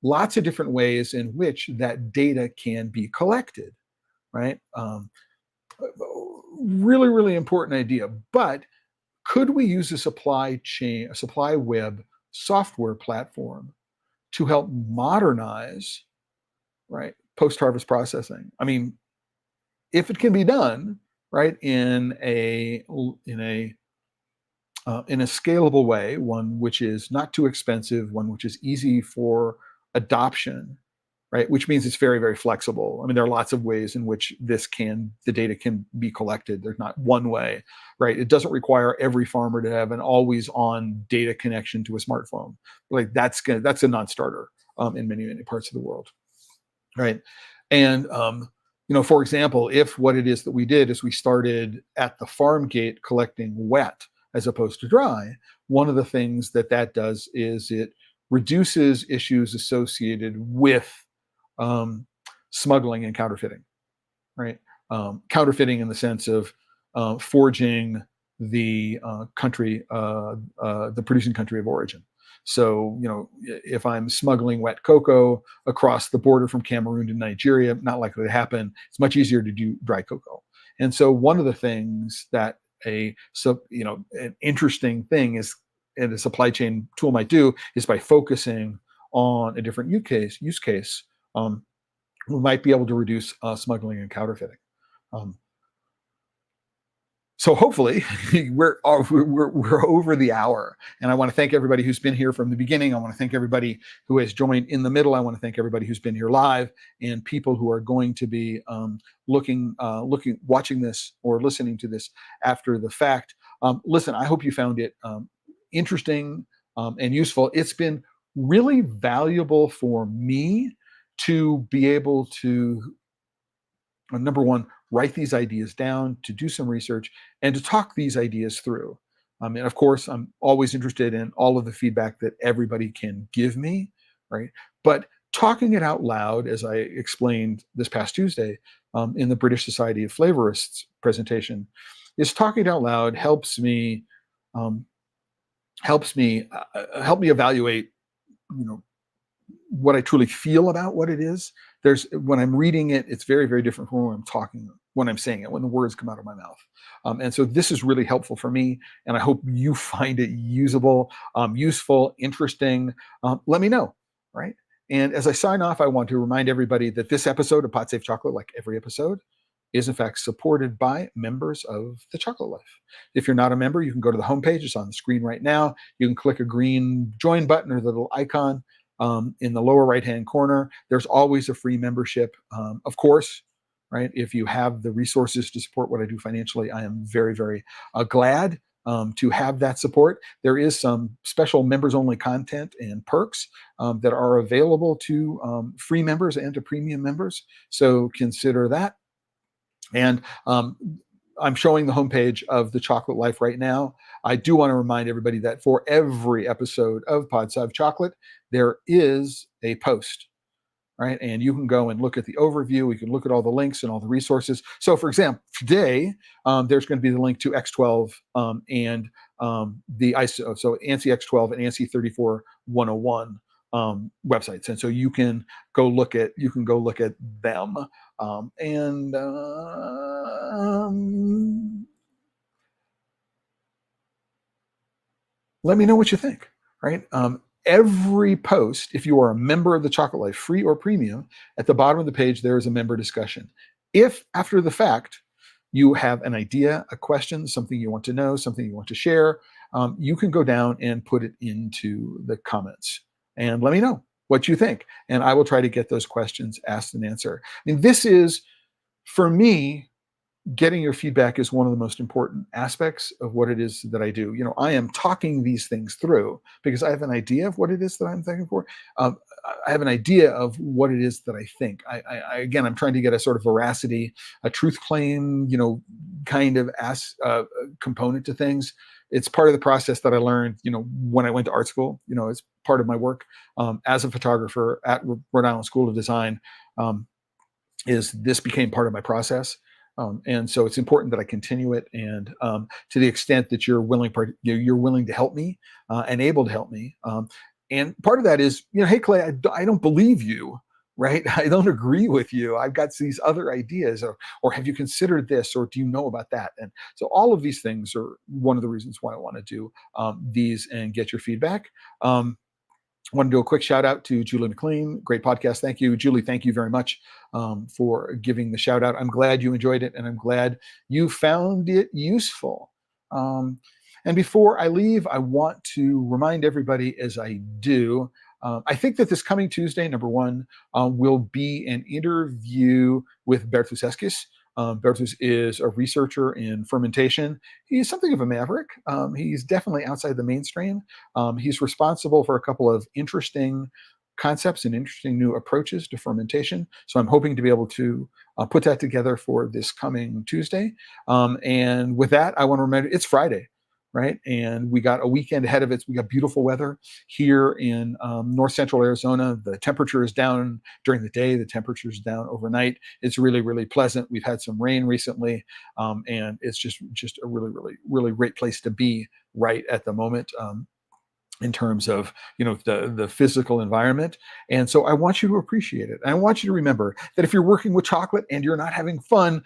lots of different ways in which that data can be collected, right? Really, really important idea. But could we use a supply chain, a supply web software platform to help modernize, right, post-harvest processing? I mean, if it can be done, right, in a scalable way, one which is not too expensive, one which is easy for adoption, right, which means it's very, very flexible. I mean, there are lots of ways in which the data can be collected. There's not one way, right? It doesn't require every farmer to have an always-on data connection to a smartphone. Like that's a non-starter in many, many parts of the world, right? And for example, if what it is that we did is we started at the farm gate collecting wet as opposed to dry, one of the things that does is it reduces issues associated with smuggling and counterfeiting, right? Counterfeiting in the sense of forging the the producing country of origin. So, if I'm smuggling wet cocoa across the border from Cameroon to Nigeria, not likely to happen. It's much easier to do dry cocoa. And so one of the things that an interesting thing is, and a supply chain tool might do, is by focusing on a different use case, we might be able to reduce smuggling and counterfeiting. So hopefully we're over the hour, and I want to thank everybody who's been here from the beginning. I want to thank everybody who has joined in the middle. I want to thank everybody who's been here live, and people who are going to be watching this or listening to this after the fact. Listen, I hope you found it interesting and useful. It's been really valuable for me to be able to, number one, write these ideas down, to do some research, and to talk these ideas through. And of course, I'm always interested in all of the feedback that everybody can give me, right? But talking it out loud, as I explained this past Tuesday in the British Society of Flavorists presentation, is talking it out loud helps me evaluate, what I truly feel about what it is when I'm reading it, it's very, very different from when I'm talking, when I'm saying it, when the words come out of my mouth. And so this is really helpful for me, and I hope you find it useful, interesting. Let me know, right? And as I sign off, I want to remind everybody that this episode of Pod Safe Chocolate, like every episode, is in fact supported by members of the Chocolate Life. If you're not a member, you can go to the homepage. It's on the screen right now. You can click a green join button or the little icon in the lower right-hand corner. There's always a free membership. Of course, right? If you have the resources to support what I do financially, I am very, very glad to have that support. There is some special members-only content and perks that are available to free members and to premium members. So consider that. And I'm showing the homepage of the Chocolate Life right now. I do want to remind everybody that for every episode of Pod Safe Chocolate, there is a post, right? And you can go and look at the overview. We can look at all the links and all the resources. So, for example, today there's going to be the link to X12 and the ISO, so ANSI X12 and ANSI 34101 websites, and so you can go look at them. And let me know what you think, right? Every post, if you are a member of the Chocolate Life, free or premium, at the bottom of the page, there is a member discussion. If after the fact, you have an idea, a question, something you want to know, something you want to share, you can go down and put it into the comments and let me know what you think. And I will try to get those questions asked and answered. I mean, this is, for me, getting your feedback is one of the most important aspects of what it is that I do. I am talking these things through because I have an idea of what it is that I'm thinking for. I have an idea of what it is that I think. Again, I'm trying to get a sort of veracity, a truth claim, kind of component to things. It's part of the process that I learned, when I went to art school. It's part of my work as a photographer at Rhode Island School of Design. Is this became part of my process. And so it's important that I continue it. And to the extent that you're willing to help me and able to help me. And part of that is, hey, Clay, I don't believe you, right? I don't agree with you. I've got these other ideas, or have you considered this, or do you know about that? And so all of these things are one of the reasons why I want to do these and get your feedback. I want to do a quick shout out to Julie McLean. Great podcast. Thank you, Julie. Thank you very much for giving the shout out. I'm glad you enjoyed it, and I'm glad you found it useful. And before I leave, I want to remind everybody, as I do, I think that this coming Tuesday, number one, will be an interview with Bertus Eskis. Bertus is a researcher in fermentation. He's something of a maverick. He's definitely outside the mainstream. He's responsible for a couple of interesting concepts and interesting new approaches to fermentation. So I'm hoping to be able to put that together for this coming Tuesday. And with that, I want to remember it's Friday, right? And we got a weekend ahead of it. We got beautiful weather here in north central Arizona. The temperature is down during the day. The temperature is down overnight. It's really, really pleasant. We've had some rain recently, and it's just a really, really, really great place to be right at the moment. In terms of the physical environment. And so I want you to appreciate it. And I want you to remember that if you're working with chocolate and you're not having fun,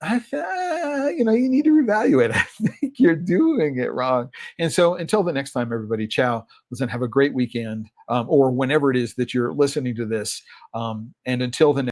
you need to reevaluate. I think you're doing it wrong. And so until the next time, everybody, ciao. Listen, have a great weekend, or whenever it is that you're listening to this. And until the next